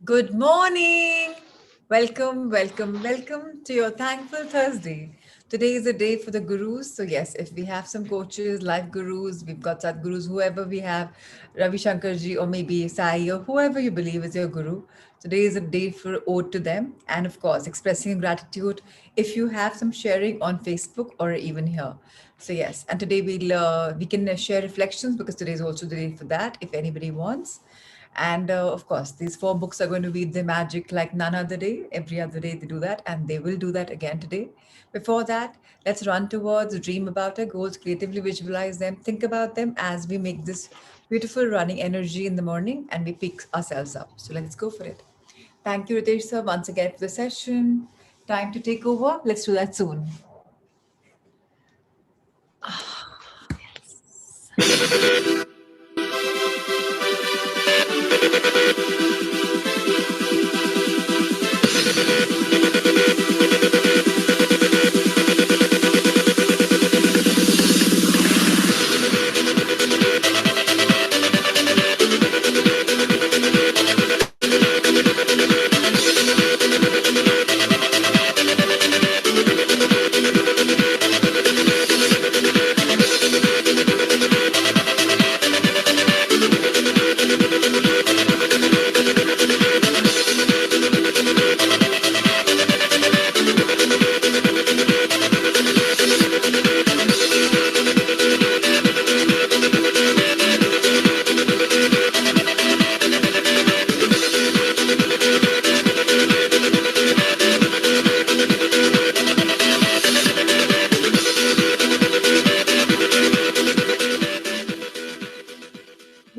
Good morning. Welcome to your Thankful Thursday. Today is a day for the gurus. So, yes, if we have some coaches, life gurus, we've got Sadgurus, whoever we have, Ravi Shankarji, or maybe Sai, or whoever you believe is your guru. Today is a day for ode to them. And of course, expressing gratitude if you have some sharing on Facebook or even here. So, yes, and today we can share reflections because today is also the day for that if anybody wants. And of course, these four books are going to read the magic like none other day. Every other day they do that, and they will do that again today. Before that, let's run towards, dream about our goals, creatively visualize them, think about them as we make this beautiful running energy in the morning and we pick ourselves up. So let's go for it. Thank you, Ritesh sir, once again for the session. Time to take over. Let's do that soon.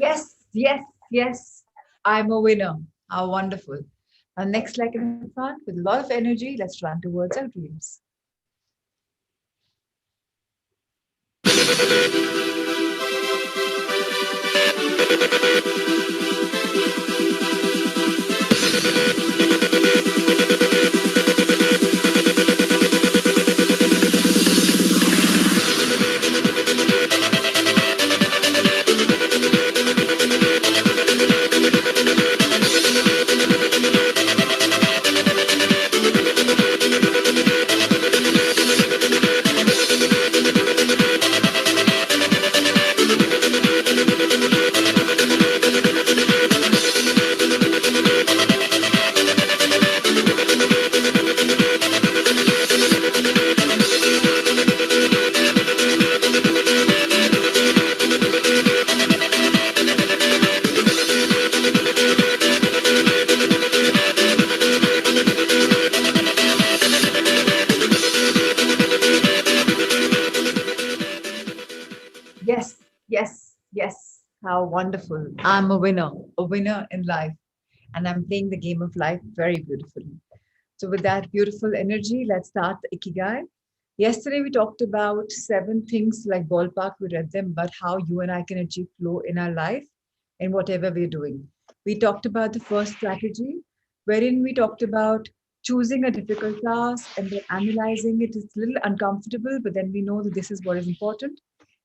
Yes, yes, yes. I'm a winner. How wonderful. Now, next, like in front, with a lot of energy, let's run towards our dreams. Yes, yes, yes. How wonderful. I'm a winner in life, and I'm playing the game of life very beautifully. So, with that beautiful energy, let's start the Ikigai. Yesterday, we talked about seven things like ballpark, we read them, but how you and I can achieve flow in our life in whatever we're doing. We talked about the first strategy, wherein we talked about choosing a difficult task and then analyzing it. It's a little uncomfortable, but then we know that this is what is important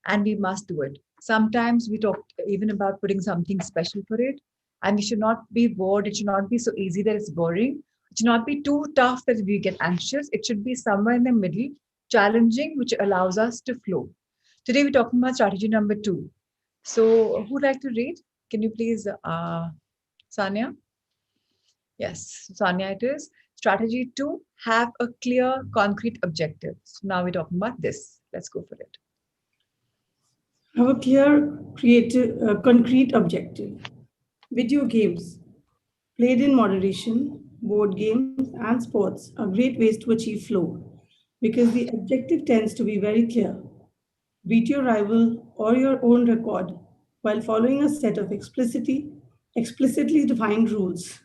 and we must do it. Sometimes we talked even about putting something special for it, and we should not be bored. It should not be so easy that it's boring. It should not be too tough that we get anxious. It should be somewhere in the middle, challenging, which allows us to flow. Today, we're talking about strategy number two. So, who'd like to read? Can you please, Sanya? Yes, Sanya, it is. Strategy two, have a clear, concrete objective. So, now we're talking about this. Let's go for it. Have a clear, concrete objective. Video games, played in moderation, board games, and sports are great ways to achieve flow because the objective tends to be very clear. Beat your rival or your own record while following a set of explicitly defined rules.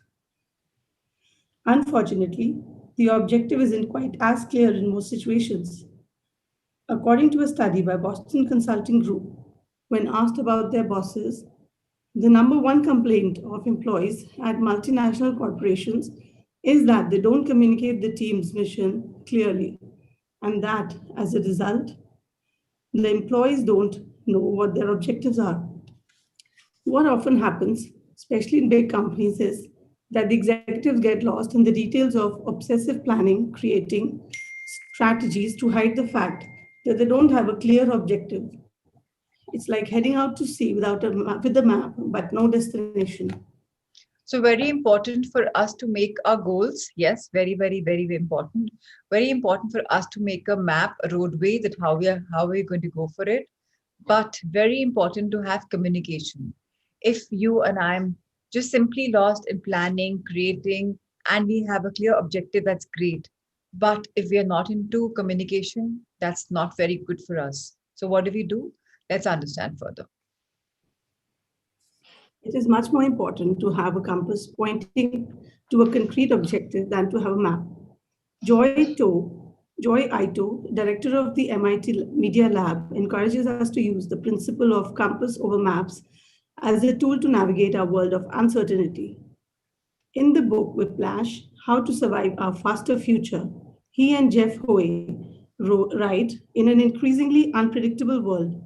Unfortunately, the objective isn't quite as clear in most situations. According to a study by Boston Consulting Group, when asked about their bosses, the number one complaint of employees at multinational corporations is that they don't communicate the team's mission clearly, and that, as a result, the employees don't know what their objectives are. What often happens, especially in big companies, is that the executives get lost in the details of obsessive planning, creating strategies to hide the fact that they don't have a clear objective. It's like heading out to sea without a map, with a map, but no destination. So very important for us to make our goals. Yes, very, very, very, very important. Very important for us to make a map, a roadway that how we're going to go for it. But very important to have communication. If you and I'm just simply lost in planning, creating, and we have a clear objective, that's great. But if we are not into communication, that's not very good for us. So what do we do? Let's understand further. It is much more important to have a compass pointing to a concrete objective than to have a map. Joy Ito, director of the MIT Media Lab, encourages us to use the principle of compass over maps as a tool to navigate our world of uncertainty. In the book Whiplash, How to Survive Our Faster Future, he and Jeff Hoey write, in an increasingly unpredictable world,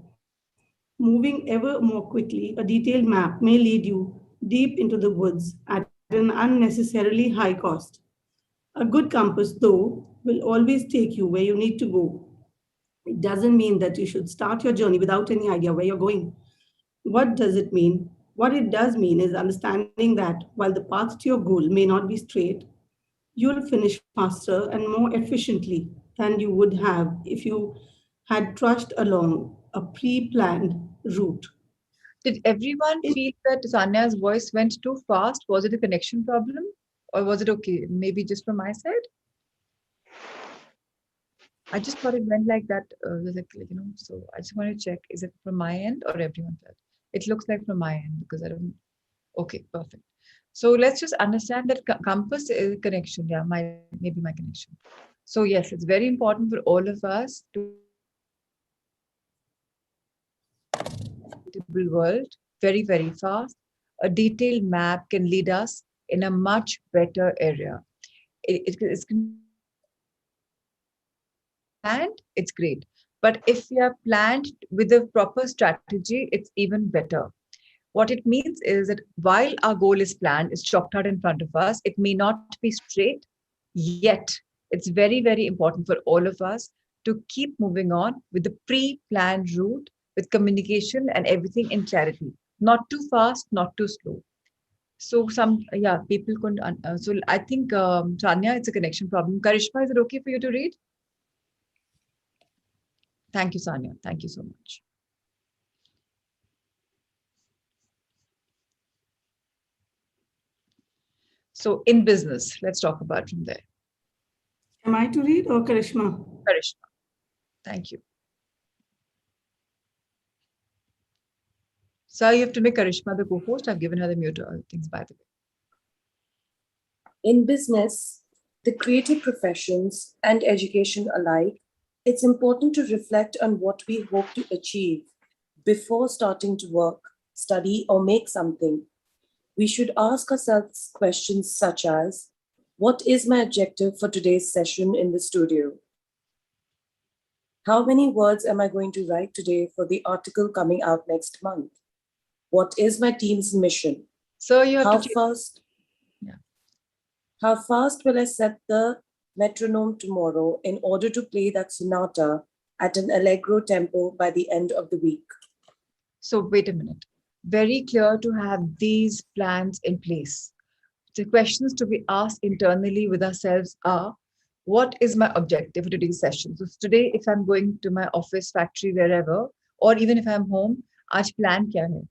moving ever more quickly, a detailed map may lead you deep into the woods at an unnecessarily high cost. A good compass, though, will always take you where you need to go. It doesn't mean that you should start your journey without any idea where you're going. What does it mean? What it does mean is understanding that while the path to your goal may not be straight, you'll finish faster and more efficiently than you would have if you had trudged along a pre planned route. Did everyone It, feel that Sanya's voice went too fast? Was it a connection problem? Or was it okay? Maybe just from my side? I just thought it went like that, so I just want to check, is it from my end or everyone felt? It looks like from my end because I don't, okay, perfect. So let's just understand that compass is connection. Yeah, maybe my connection. So yes, it's very important for all of us to world very, very fast. A detailed map can lead us in a much better area. It's planned, it's great. But if we are planned with a proper strategy, it's even better. What it means is that while our goal is planned, it's chalked out in front of us, it may not be straight, yet it's very, very important for all of us to keep moving on with the pre-planned route, with communication and everything in clarity. Not too fast, not too slow. So yeah, people couldn't. So I think, Tanya, it's a connection problem. Karishma, is it okay for you to read? Thank you, Sanya. Thank you so much. So in business, let's talk about from there. am I to read or Karishma? Karishma, thank you. So you have to make Karishma the co-host. I've given her the mute things, by the way. In business, the creative professions and education alike, it's important to reflect on what we hope to achieve before starting to work, study, or make something. We should ask ourselves questions such as, what is my objective for today's session in the studio? How many words am I going to write today for the article coming out next month? What is my team's mission? So you have How to fast? Yeah. How fast will I set the metronome tomorrow in order to play that sonata at an allegro tempo by the end of the week? So wait a minute. Very clear to have these plans in place. The questions to be asked internally with ourselves are, what is my objective for today's session? So today, if I'm going to my office, factory, wherever, or even if I'm home, आज plan क्या है?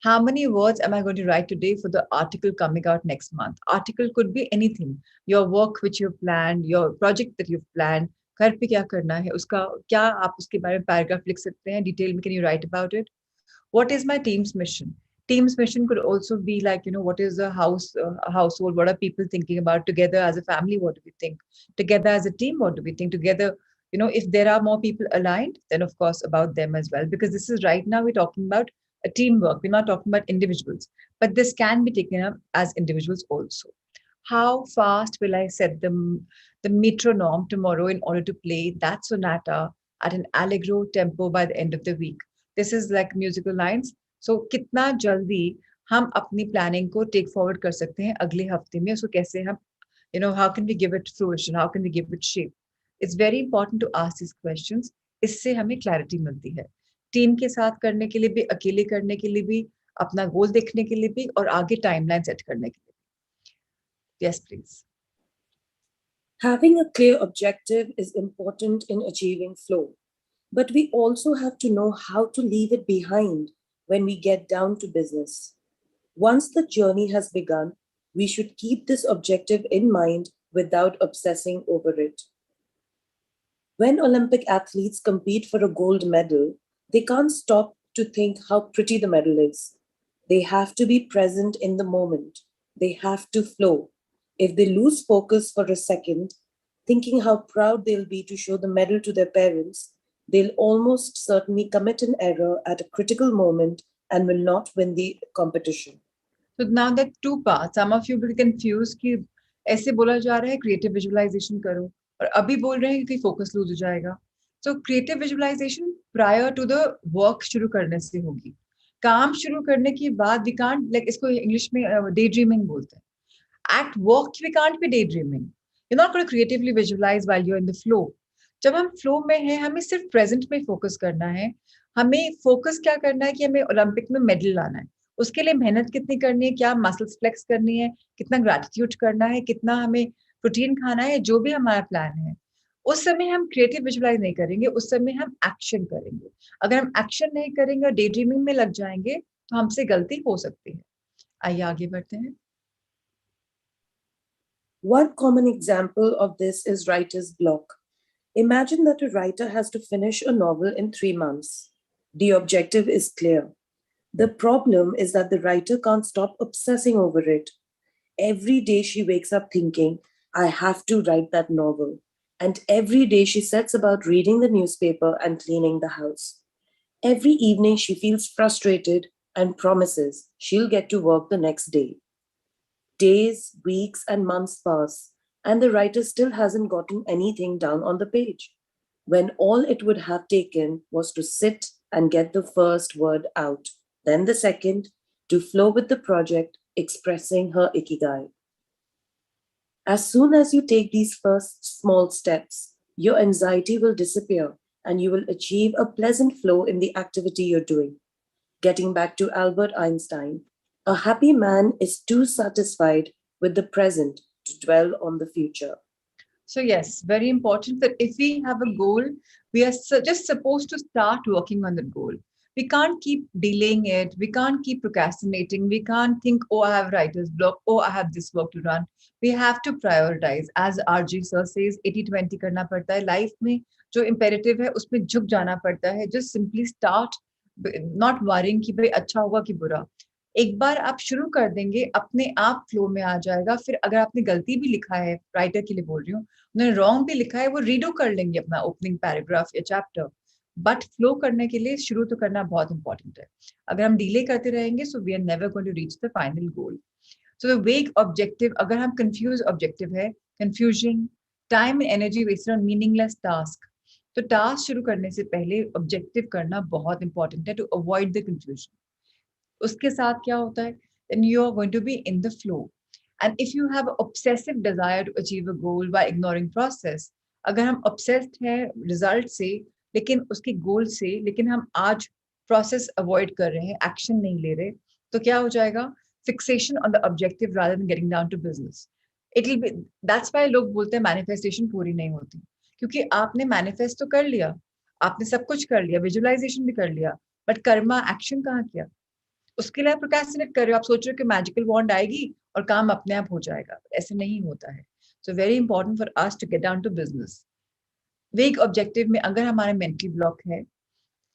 How many words am I going to write today for the article coming out next month? Article could be anything. Your work which you've planned, your project that you've planned, घर पे क्या करना है, उसका क्या आप उसके बारे में paragraph लिख सकते हैं, detail में can you write about it? What is my team's mission? Team's mission could also be like, what is a household? What are people thinking about together as a family? What do we think? Together as a team, what do we think? Together, if there are more people aligned, then of course about them as well. Because this is right now we're talking about a teamwork. We're not talking about individuals, but this can be taken up as individuals also. How fast will I set the metronome tomorrow in order to play that sonata at an allegro tempo by the end of the week? This is like musical lines. So kitna jaldi हम अपनी planning को take forward कर सकते हैं अगले हफ्ते में, उसको कैसे हम how can we give it fruition, how can we give it shape. It's very important to ask these questions. इससे हमें क्लैरिटी मिलती है, टीम के साथ करने के लिए भी, अकेले करने के लिए भी, अपना गोल देखने के लिए भी, और आगे टाइमलाइन सेट करने के लिए भी. Yes, please. Having a clear objective is important in achieving flow, but we also have to know how to leave it behind when we get down to business. Once the journey has begun, we should keep this objective in mind without obsessing over it. When Olympic athletes compete for a gold medal, they can't stop to think how pretty the medal is. They have to be present in the moment. They have to flow. If they lose focus for a second, thinking how proud they'll be to show the medal to their parents, they'll almost certainly commit an error at a critical moment and will not win the competition. So now there are two parts. Some of you will be confused कि ऐसे बोला जा रहा है creative visualization करो, और अभी बोल रहे हैं कि focus lose हो जाएगा. So creative visualization prior to the work शुरू करने से होगी. काम शुरू करने के बाद we can't, like इसको इंग्लिश में daydreaming बोलते हैं. At work we can't be daydreaming. You're not going to creatively visualize while you're in the flow. जब हम फ्लो में हैं, हमें सिर्फ प्रेजेंट में फोकस करना है. हमें फोकस क्या करना है कि हमें ओलंपिक में मेडल लाना है. उसके लिए मेहनत कितनी करनी है, क्या मसल्स फ्लेक्स करनी है, कितना ग्रैटिट्यूड करना है, कितना हमें प्रोटीन खाना है, जो भी हमारा प्लान है, उस समय हम क्रिएटिव विजुअलाइज नहीं करेंगे, उस समय हम एक्शन करेंगे. अगर हम एक्शन नहीं करेंगे और डे ड्रीमिंग में लग जाएंगे तो हमसे गलती हो सकती है. आइए आगे बढ़ते हैं. One common example of this is writer's block. Imagine that a writer has to finish a novel in 3 months. The objective is clear. The problem is that the writer can't stop obsessing over it. Every day she wakes up thinking, I have to write that novel. And every day she sets about reading the newspaper and cleaning the house. Every evening she feels frustrated and promises she'll get to work the next day. Days, weeks, and months pass, and the writer still hasn't gotten anything down on the page, when all it would have taken was to sit and get the first word out, then the second, to flow with the project, expressing her ikigai. As soon as you take these first small steps, your anxiety will disappear and you will achieve a pleasant flow in the activity you're doing. Getting back to Albert Einstein, a happy man is too satisfied with the present to dwell on the future. So yes, very important that if we have a goal, we are just supposed to start working on that goal. We can't keep delaying it. We can't keep procrastinating. We can't think, oh, I have writer's block. Oh, I have this work to run. We have to prioritize. As RG sir says, 80-20 करना पड़ता है. Life में जो imperative है, उसमें झुक जाना पड़ता है. Just simply start, not worrying कि भाई अच्छा होगा कि बुरा. एक बार आप शुरू कर देंगे, अपने आप फ्लो में आ जाएगा. फिर अगर आपने गलती भी लिखा है, राइटर के लिए बोल रही हूँ, उन्होंने रॉन्ग भी लिखा है, वो रीडो कर लेंगे अपना ओपनिंग पैराग्राफ या चैप्टर. बट फ्लो करने के लिए शुरू तो करना बहुत इंपॉर्टेंट है. अगर हम डिले करते रहेंगे, so we are never going to reach the final goal. So the vague objective, अगर हम कंफ्यूज ऑब्जेक्टिव है, confusion, time and energy wasted on meaningless task, तो टास्क शुरू करने से पहले ऑब्जेक्टिव करना बहुत इंपॉर्टेंट है टू अवॉइड द कंफ्यूजन. उसके साथ क्या होता है, then you are going to be in the flow. And if you have an obsessive desire to achieve a goal by ignoring process, अगर हम obsessed हैं result से, लेकिन उसके goal से, लेकिन हम आज process avoid कर रहे हैं, action नहीं ले रहे, तो क्या हो जाएगा, fixation on the objective rather than getting down to business. It will be, that's why लोग बोलते हैं manifestation पूरी नहीं होती, क्योंकि आपने manifest तो कर लिया, आपने सब कुछ कर लिया, visualization भी कर लिया, but कर्मा action कहाँ किया. उसके लिए प्रोक्रेस्टिनेट कर रहे हो, आप सोच रहे हो कि मैजिकल वॉन्ड आएगी और काम अपने आप हो जाएगा. ऐसे नहीं होता है. So very important for us to get down to business. Vague objective में अगर हमारा मेंटल ब्लॉक है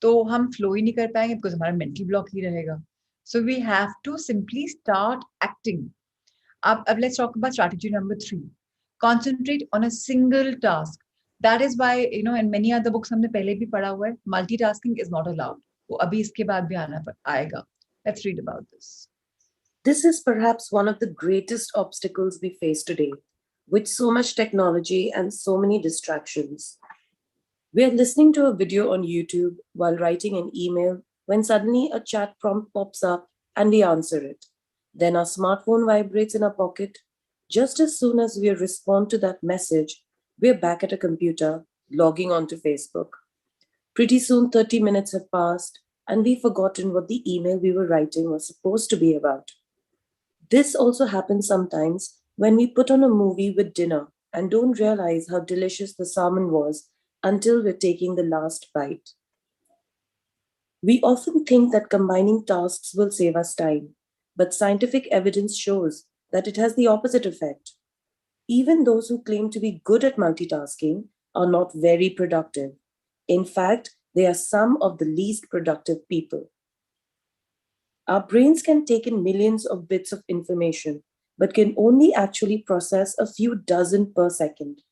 तो हम फ्लो ही नहीं कर पाएंगे, बिकॉज हमारा मेंटल ब्लॉक ही रहेगा. So we have to simply start acting. अब let's talk about strategy number 3. Concentrate on a single task. That is why in many other books हमने पहले भी पढ़ा हुआ है, मल्टीटास्किंग इज नॉट अलाउड. वो अभी इसके बाद भी आएगा. Let's read about this. This is perhaps one of the greatest obstacles we face today, with so much technology and so many distractions. We are listening to a video on YouTube while writing an email when suddenly a chat prompt pops up and we answer it. Then our smartphone vibrates in our pocket. Just as soon as we respond to that message, we're back at a computer, logging onto Facebook. Pretty soon, 30 minutes have passed, and we've forgotten what the email we were writing was supposed to be about. This also happens sometimes when we put on a movie with dinner and don't realize how delicious the salmon was until we're taking the last bite. We often think that combining tasks will save us time, but scientific evidence shows that it has the opposite effect. Even those who claim to be good at multitasking are not very productive. In fact, they are some of the least productive people. Our brains can take in millions of bits of information, but can only actually process a few dozen per second.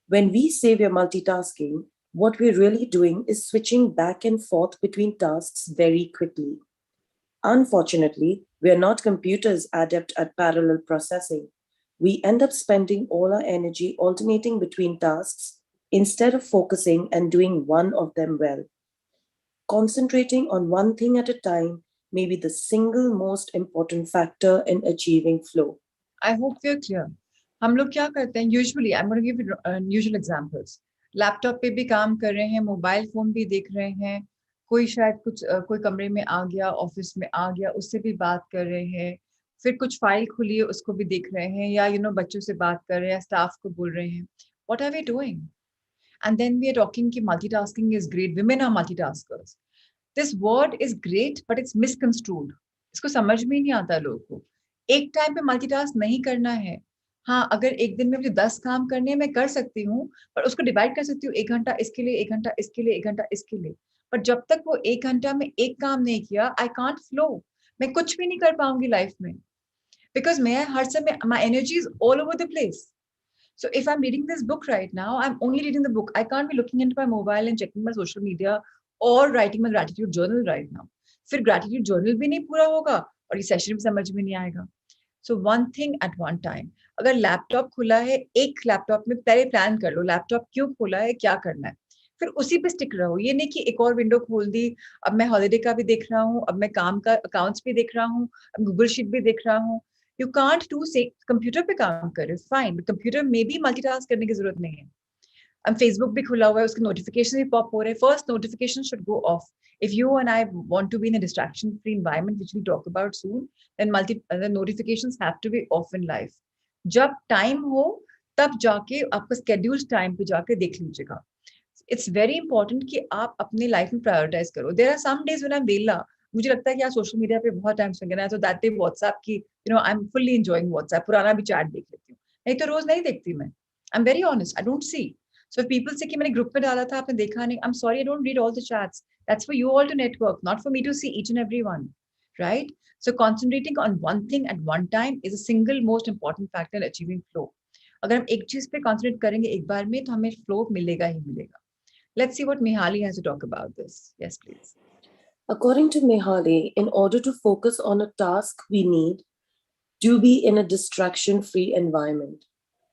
When we say we're multitasking, what we're really doing is switching back and forth between tasks very quickly. Unfortunately, we are not computers adept at parallel processing. We end up spending all our energy alternating between tasks instead of focusing and doing one of them well. Concentrating on one thing at a time may be the single most important factor in achieving flow. I hope we're clear. हम लोग क्या करते हैं usually I am going to give you usual examples laptop पे भी काम कर रहे हैं मोबाइल फोन भी देख रहे हैं कोई शायद कुछ कोई कमरे में आ गया ऑफिस में आ गया उससे भी बात कर रहे हैं फिर कुछ फाइल खुली है उसको भी देख रहे हैं या बच्चों से बात कर रहे हैं स्टाफ को बोल रहे हैं what are we doing and then we are talking कि multitasking is great women are multitaskers this word is great but it's misconstrued इसको समझ में ही नहीं आता लोगों को एक टाइम पे मल्टीटास्क नहीं करना है हाँ अगर एक दिन में मुझे 10 काम करने हैं मैं कर सकती हूँ पर उसको डिवाइड कर सकती हूँ 1 घंटा इसके लिए 1 घंटा इसके लिए 1 घंटा इसके लिए पर जब तक वो 1 घंटा में एक काम नहीं किया आई कांट फ्लो मैं कुछ भी नहीं कर पाऊंगी लाइफ में बिकॉज मैं हर समय my energy is all over the place So if I'm reading this book right now, I'm only reading the book. I can't be looking into my mobile and checking my social media or writing my gratitude journal right now. फिर gratitude journal भी नहीं पूरा होगा और ये session भी समझ में नहीं आएगा. So one thing at one time. अगर लैपटॉप खुला है एक लैपटॉप में पहले प्लान कर लो लैपटॉप क्यों खुला है क्या करना है फिर उसी पे स्टिक रहो ये नहीं कि एक और विंडो खोल दी अब मैं हॉलिडे का भी देख रहा हूँ अब मैं काम का अकाउंट्स भी देख रहा हूँ अब गूगल शीट भी देख रहा हूँ यू कांट डू से कंप्यूटर पे काम करे फाइन कंप्यूटर में भी मल्टीटास्क करने की जरूरत नहीं है अब फेसबुक भी खुला हुआ है उसके नोटिफिकेशन भी पॉप हो रहे हैं first notification should go of if you and I want to be in a distraction free environment which we'll talk about soon then the notifications have to be off in life जब time हो तब जाके आपका scheduled time पे जाके देख लीजिएगा it's very important कि आप अपने लाइफ में प्रायोरिटाइज करो there are some days when I am वेला मुझे लगता है कि यार सोशल मीडिया पे बहुत टाइम स्पेंड करना है तो दैट डे व्हाट्सएप की I am fully enjoying WhatsApp पुराना भी चैट देख लेती हूँ नहीं तो रोज नहीं देखती मैं I am very honest I don't see so people से कि मैंने ग्रुप में डाला था आपने देखा नहीं I am sorry I don't read all the chats that's for you all to network not for me to see each and everyone right So concentrating on one thing at one time is a single most important factor in achieving flow. अगर हम एक चीज पे concentrate करेंगे एक बार में तो हमें flow मिलेगा ही मिलेगा. Let's see what Mihali has to talk about this. Yes, please. According to Mihali, in order to focus on a task, we need to be in a distraction-free environment,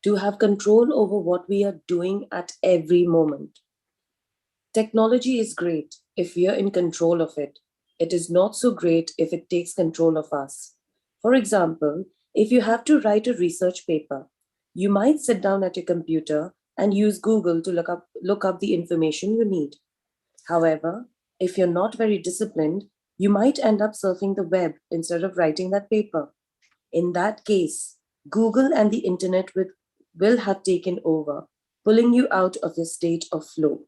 to have control over what we are doing at every moment. Technology is great if we are in control of it. It is not so great if it takes control of us. For example, if you have to write a research paper, you might sit down at your computer and use Google to look up the information you need. However, if you're not very disciplined, you might end up surfing the web instead of writing that paper. In that case, Google and the internet will have taken over, pulling you out of your state of flow.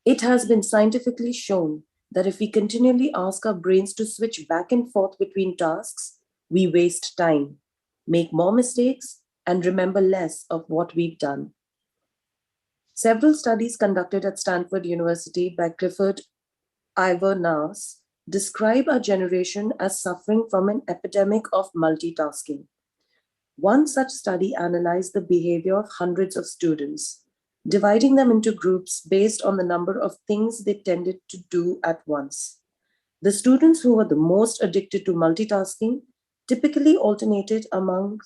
It has been scientifically shown that if we continually ask our brains to switch back and forth between tasks, we waste time, make more mistakes, and remember less of what we've done. Several studies conducted at Stanford University by Clifford Ivor Nass describe our generation as suffering from an epidemic of multitasking. One such study analyzed the behavior of hundreds of students, dividing them into groups based on the number of things they tended to do at once. The students who were the most addicted to multitasking typically alternated among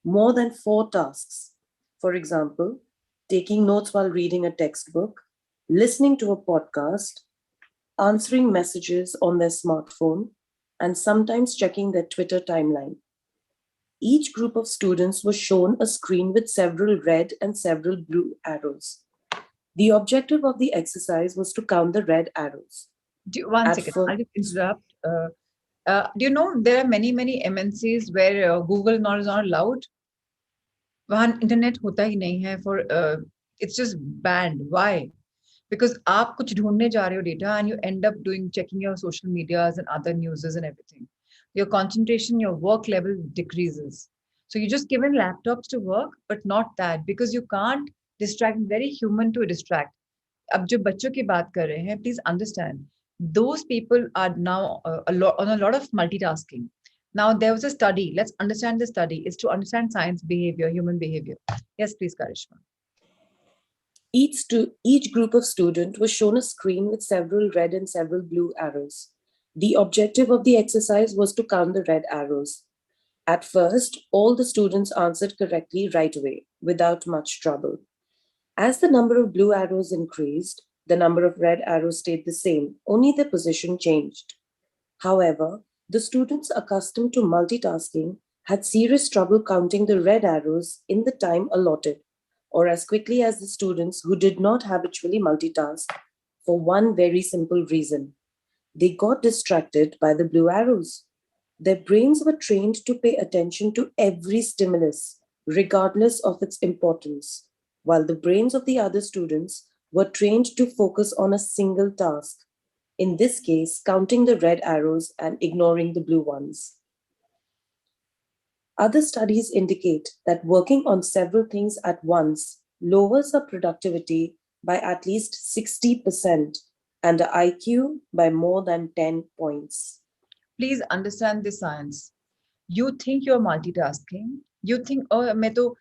more than 4 tasks. For example, taking notes while reading a textbook, listening to a podcast, answering messages on their smartphone, and sometimes checking their Twitter timeline. Each group of students was shown a screen with several red and several blue arrows. The objective of the exercise was to count the red arrows. One At second, first, I'll just interrupt. Do you know there are many MNCs where Google not is not allowed? वहाँ internet होता ही नहीं है for it's just banned. Why? Because आप कुछ ढूंढने जा रहे हो data and you end up doing checking your social medias and other newses and everything. Your concentration, your work level decreases. So you just given laptops to work, but not that because you can't distract. Very human to distract. अब जो बच्चों की बात कर रहे हैं, please understand. Those people are now on a lot of multitasking. Now there was a study. Let's understand the study. Is to understand science behavior, human behavior. Yes, please, Karishma. each group of students was shown a screen with several red and several blue arrows. The objective of the exercise was to count the red arrows. At first, all the students answered correctly right away, without much trouble. As the number of blue arrows increased, the number of red arrows stayed the same, only their position changed. However, the students accustomed to multitasking had serious trouble counting the red arrows in the time allotted, or as quickly as the students who did not habitually multitask, for one very simple reason. They got distracted by the blue arrows. Their brains were trained to pay attention to every stimulus, regardless of its importance, while the brains of the other students were trained to focus on a single task, in this case, counting the red arrows and ignoring the blue ones. Other studies indicate that working on several things at once lowers our productivity by at least 60% and the IQ by more than 10 points. Please understand the science. You think you're multitasking. You think, oh, मैं तो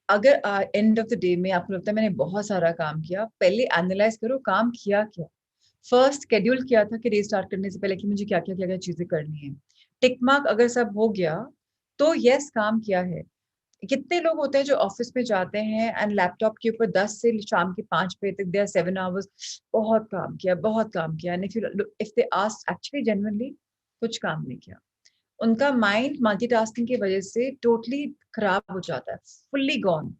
अगर end of the day में आपको लगता है मैंने बहुत सारा काम किया, पहले analyze करो काम किया क्या. First schedule किया था कि day start करने से पहले कि मुझे क्या क्या चीजें करनी है. Tick mark अगर सब हो गया, तो yes काम किया है. कितने लोग होते हैं जो ऑफिस में जाते हैं एंड लैपटॉप के ऊपर 10 से शाम के 5 बजे तक दे आर 7 आवर्स बहुत काम किया and if they ask actually genuinely कुछ काम नहीं किया. उनका माइंड मल्टीटास्किंग की वजह से टोटली खराब हो जाता है, fully gone.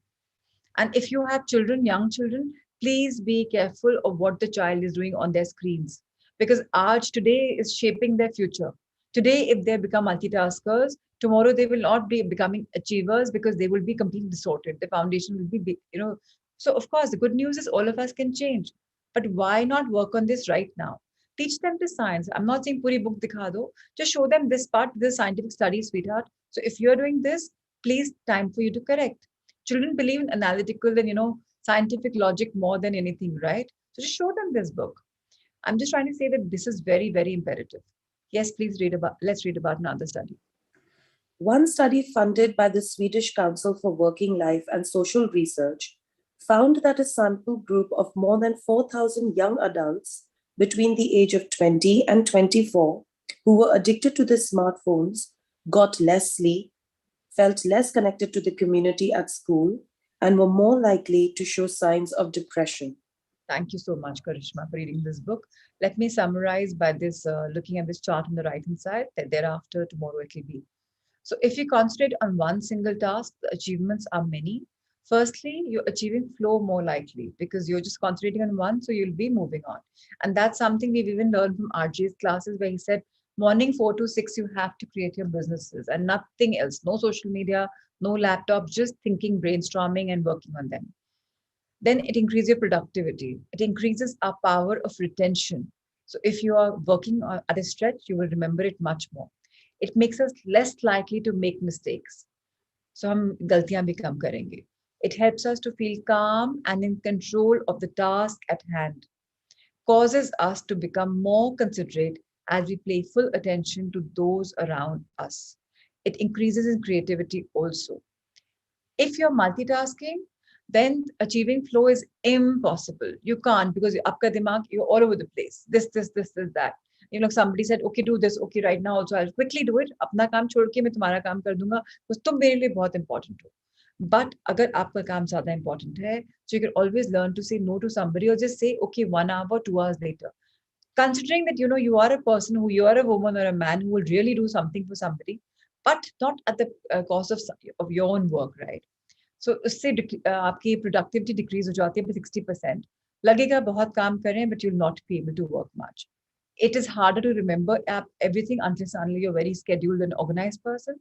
And if you have children, young children, please be careful of what the child is doing on their screens because आज today is shaping their future. Today if they become multitaskers, tomorrow they will not be becoming achievers because they will be completely distorted. The foundation will be, so of course the good news is all of us can change, but why not work on this right now? Teach them the science. I'm not saying puri book dikha do, just show them this part, this scientific study, sweetheart. So if you're doing this, please, time for you to correct. Children believe in analytical and scientific logic more than anything, right? So just show them this book. I'm just trying to say that this is very, very imperative. Yes, please let's read about another study. One study funded by the Swedish Council for Working Life and Social Research found that a sample group of more than 4,000 young adults between the age of 20 and 24 who were addicted to their smartphones got less sleep, felt less connected to the community at school, and were more likely to show signs of depression. Thank you so much, Karishma, for reading this book. Let me summarize by this, looking at this chart on the right-hand side, that thereafter, tomorrow it will be. So if you concentrate on one single task, the achievements are many. Firstly, you're achieving flow more likely because you're just concentrating on one, so you'll be moving on. And that's something we've even learned from RJ's classes where he said, morning 4 to 6, you have to create your businesses and nothing else. No social media, no laptop, just thinking, brainstorming and working on them. Then it increases your productivity. It increases our power of retention. So if you are working at a stretch, you will remember it much more. It makes us less likely to make mistakes. So हम गलतियां भी कम करेंगे. It helps us to feel calm and in control of the task at hand. Causes us to become more considerate as we pay full attention to those around us. It increases in creativity also. If you're multitasking, then achieving flow is impossible. You can't because aapka dimag, you're all over the place. This, that. Somebody said, okay, do this. Okay, right now also I'll quickly do it. Apna kaam chhod ke main tumhara kaam kar dunga. Because tum mere liye bahut important ho. But agar aapka kaam zyada important hai, so you can always learn to say no to somebody or just say, okay, 1 hour, 2 hours later. considering that you are a person who you are a woman or a man who will really do something for somebody, but not at the cost of your own work, right? So उससे आपकी productivity decrease हो जाती है 60%. लगेगा बहुत काम कर रहे हैं, but you'll not be able to work much. It is harder to remember everything unless you're a very scheduled and organized person.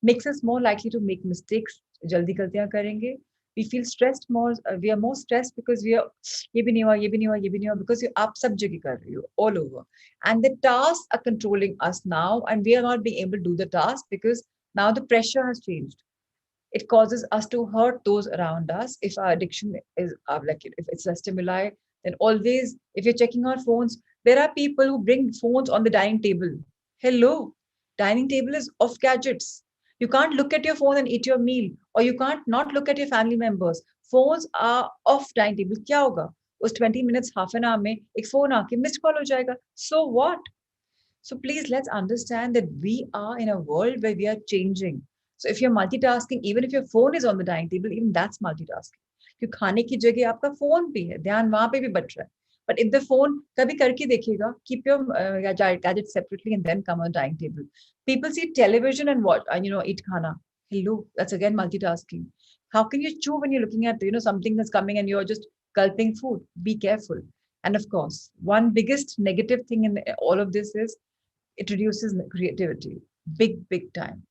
Makes us more likely to make mistakes. जल्दी गलतियां करेंगे. We feel stressed more. We are more stressed because we are ये भी नहीं हुआ, ये भी नहीं हुआ, ये भी नहीं हुआ, because आप सब जगह कर रही हो, all over. And the tasks are controlling us now, and we are not being able to do the task because now the pressure has changed. It causes us to hurt those around us. If our addiction is like if it's a stimuli, then always if you're checking our phones, there are people who bring phones on the dining table. Hello, dining table is off gadgets. You can't look at your phone and eat your meal, or you can't not look at your family members. Phones are off dining table. क्या होगा? उस 20 minutes, half an hour में एक phone आके missed call हो जाएगा. So what? So please let's understand that we are in a world where we are changing. So if you're multitasking, even if your phone is on the dining table, even that's multitasking. क्योंकि खाने की जगह आपका phone भी है, ध्यान वहां पे भी बट रहा है. But if the phone कभी करके देखिएगा, keep your gadgets separately and then come on the dining table. People see television and watch, eat khana. Hello, that's again multitasking. How can you chew when you're looking at something that's coming and you're just gulping food? Be careful. And of course, one biggest negative thing in all of this is it reduces creativity, big time.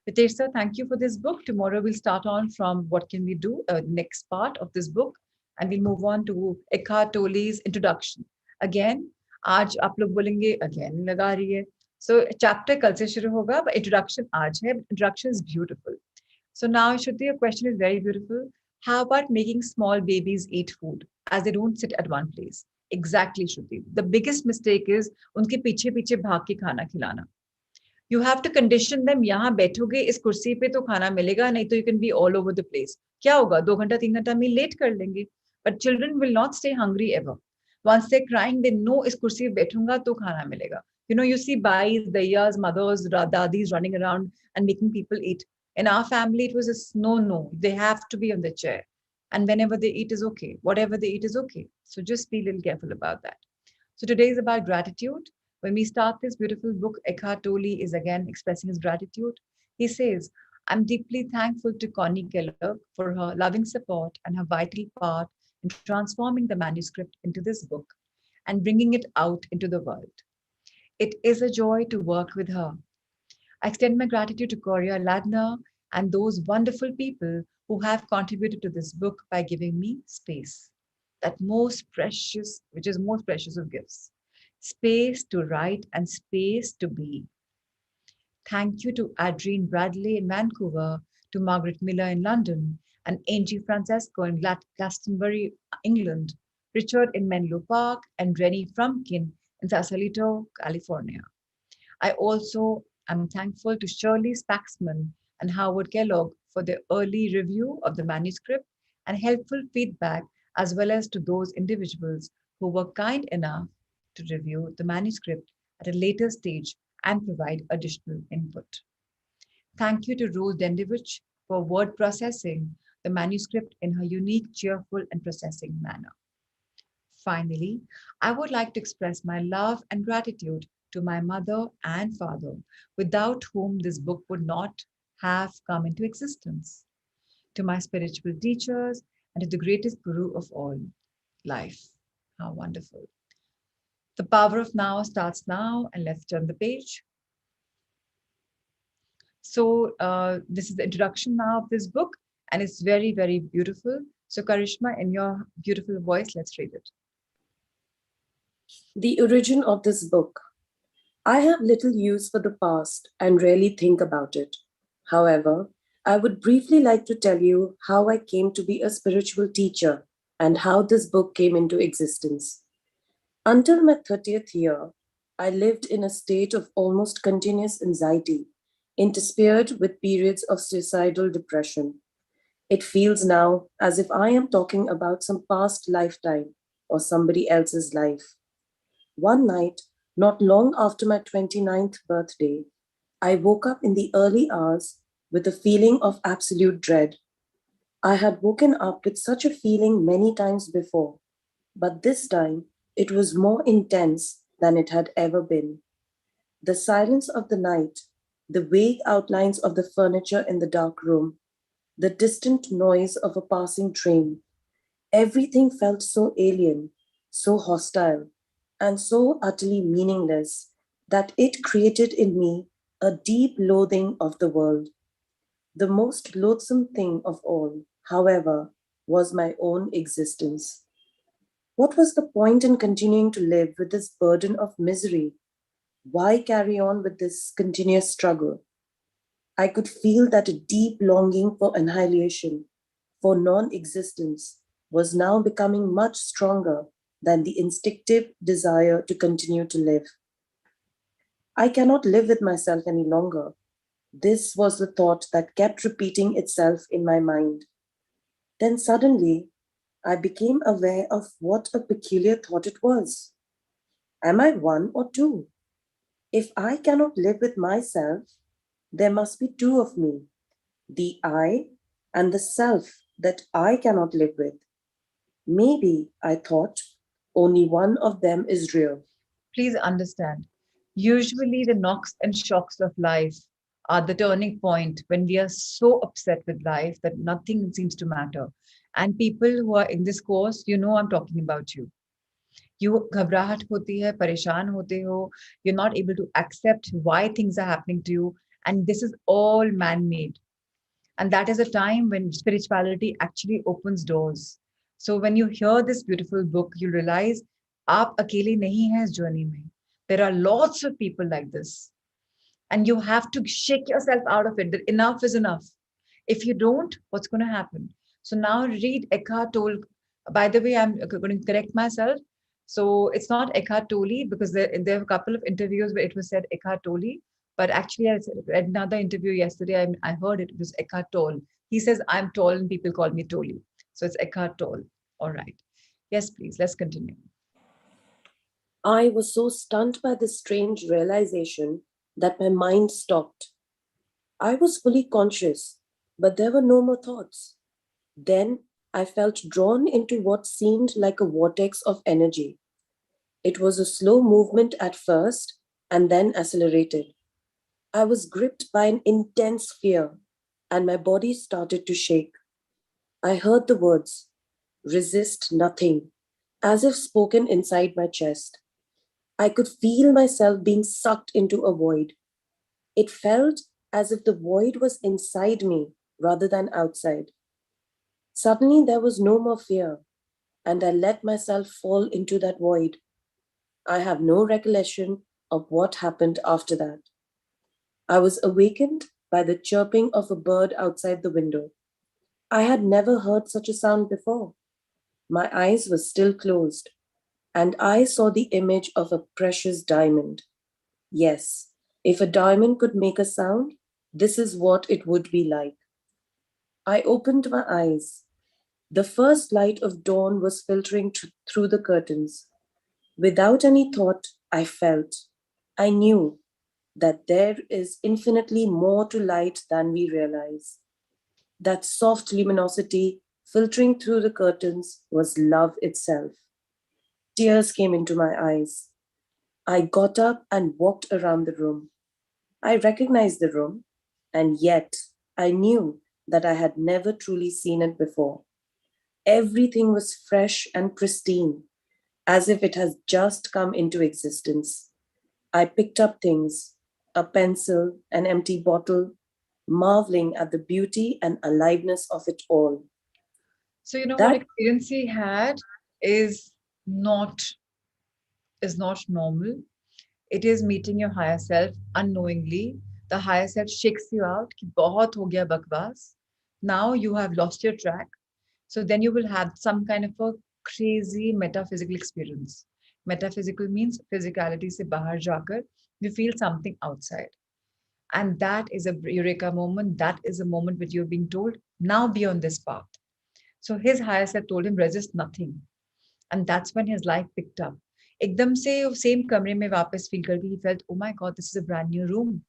Ritesh sir, thank you for this book. Tomorrow we'll start on from what can we do, next part of this book, and we'll move on to Eckhart Tolle's introduction. Again, आज आप लोग बोलेंगे again लगा रही है. So chapter कल से शुरू होगा, but introduction आज है. Introduction is beautiful. So now, Shruti, your question is very beautiful. How about making small babies eat food as they don't sit at one place? Exactly, Shruti. The biggest mistake is उनके पीछे पीछे भाग के खाना खिलाना. You have to condition them. यहाँ बैठोगे इस कुर्सी पे तो खाना मिलेगा, नहीं तो you can be all over the place. क्या होगा? 2 घंटा 3 घंटा में लेट कर लेंगे. But children will not stay hungry ever. Once they're crying, they know इस कुर्सी पे बैठूंगा तो खाना मिलेगा. You see bais, dayas, mothers, dadis running around and making people eat. In our family, it was a no. They have to be on the chair. And whenever they eat is okay. Whatever they eat is okay. So just be a little careful about that. So today is about gratitude. When we start this beautiful book, Eckhart Tolle is again expressing his gratitude. He says, I'm deeply thankful to Connie Keller for her loving support and her vital part in transforming the manuscript into this book and bringing it out into the world. It is a joy to work with her. I extend my gratitude to Coria Ladner and those wonderful people who have contributed to this book by giving me space. That most precious, which is most precious of gifts. Space to write and space to be. Thank you to Adrienne Bradley in Vancouver, to Margaret Miller in London, and Angie Francesco in Glastonbury, England, Richard in Menlo Park, and Rennie Frumkin in Sausalito, California. I also am thankful to Shirley Spaxman and Howard Kellogg for their early review of the manuscript and helpful feedback, as well as to those individuals who were kind enough to review the manuscript at a later stage and provide additional input. Thank you to Rose Dendovich for word processing the manuscript in her unique, cheerful, and processing manner. Finally, I would like to express my love and gratitude to my mother and father, without whom this book would not have come into existence, to my spiritual teachers, and to the greatest guru of all, life. How wonderful. The power of now starts now, and let's turn the page. So this is the introduction now of this book, and it's very, very beautiful. So Karishma, in your beautiful voice, let's read it. The origin of this book. I have little use for the past and rarely think about it. However, I would briefly like to tell you how I came to be a spiritual teacher and how this book came into existence. Until my 30th year, I lived in a state of almost continuous anxiety, interspersed with periods of suicidal depression. It feels now as if I am talking about some past lifetime or somebody else's life. One night, not long after my 29th birthday, I woke up in the early hours with a feeling of absolute dread. I had woken up with such a feeling many times before, but this time it was more intense than it had ever been. The silence of the night, the vague outlines of the furniture in the dark room, the distant noise of a passing train, everything felt so alien, so hostile, and so utterly meaningless that it created in me a deep loathing of the world. The most loathsome thing of all, however, was my own existence. What was the point in continuing to live with this burden of misery? Why carry on with this continuous struggle? I could feel that a deep longing for annihilation, for non existence, was now becoming much stronger than the instinctive desire to continue to live. I cannot live with myself any longer. This was the thought that kept repeating itself in my mind. Then suddenly, I became aware of what a peculiar thought it was. Am I one or two? If I cannot live with myself, there must be two of me, the I and the self that I cannot live with. Maybe, I thought, only one of them is real. Please understand. Usually, the knocks and shocks of life are the turning point when we are so upset with life that nothing seems to matter. And people who are in this course, you know I'm talking about you. You घबराहट होती है, परेशान होते हो, you're not able to accept why things are happening to you, and this is all man-made. And that is a time when spirituality actually opens doors. So when you hear this beautiful book, you realize आप अकेले नहीं हैं इस journey में. There are lots of people like this. And you have to shake yourself out of it. That enough is enough. If you don't, what's going to happen? So now read Eckhart Tolle. By the way, I'm going to correct myself. So it's not Eckhart Tolle because there are a couple of interviews where it was said Eckhart Tolle. But actually, I read another interview yesterday. I heard it was Eckhart Tolle. He says, I'm tall and people call me Tolle. So it's Eckhart Tolle. All right. Yes, please. Let's continue. I was so stunned by this strange realization that my mind stopped. I was fully conscious, but there were no more thoughts. Then I felt drawn into what seemed like a vortex of energy. It was a slow movement at first and then accelerated. I was gripped by an intense fear and my body started to shake. I heard the words, resist nothing, as if spoken inside my chest. I could feel myself being sucked into a void. It felt as if the void was inside me rather than outside. Suddenly, there was no more fear, and I let myself fall into that void. I have no recollection of what happened after that. I was awakened by the chirping of a bird outside the window. I had never heard such a sound before. My eyes were still closed, and I saw the image of a precious diamond. Yes, if a diamond could make a sound, this is what it would be like. I opened my eyes. The first light of dawn was filtering through the curtains. Without any thought, I felt, I knew that there is infinitely more to light than we realize. That soft luminosity filtering through the curtains was love itself. Tears came into my eyes. I got up and walked around the room. I recognized the room, and yet I knew that I had never truly seen it before. Everything was fresh and pristine, as if it has just come into existence. I picked up things, a pencil, an empty bottle, marveling at the beauty and aliveness of it all. So, what That experience he had is not normal. It is meeting your higher self unknowingly. The higher self shakes you out. कि बहुत हो गया बकवास. Now you have lost your track. So then you will have some kind of a crazy metaphysical experience. Metaphysical means physicality se bahar jaakar you feel something outside. And that is a eureka moment. That is a moment which you're being told, now be on this path. So his higher self told him, resist nothing. And that's when his life picked up. एकदम से same कमरे में वापस feel करके he felt, oh my God, this is a brand new room.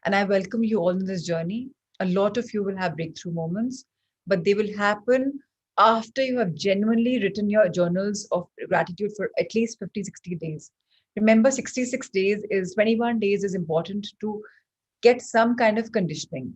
And I welcome you all in this journey. A lot of you will have breakthrough moments, but they will happen after you have genuinely written your journals of gratitude for at least 50, 60 days. Remember, 66 days is 21 days is important to get some kind of conditioning.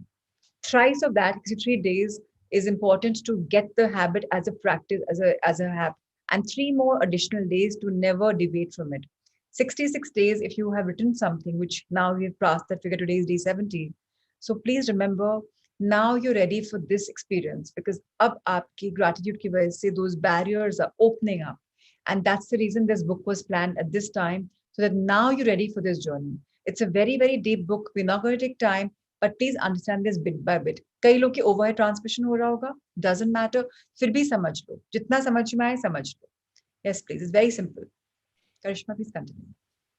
Thrice of that, 63 days, is important to get the habit as a practice, as a habit, and 3 more additional days to never deviate from it. 66 days, if you have written something, which now we've passed that figure, today is day 70. So please remember, now you're ready for this experience, because ab aapki gratitude ki wajah se those barriers are opening up. And that's the reason this book was planned at this time, so that now you're ready for this journey. It's a very, very deep book. We're not going to take time, but please understand this bit by bit. कई लोग की overhead transmission हो रहा होगा, doesn't matter, फिर भी समझ लो, जितना समझ में आए समझ लो. Yes, please, it's very simple. Karishma, please continue.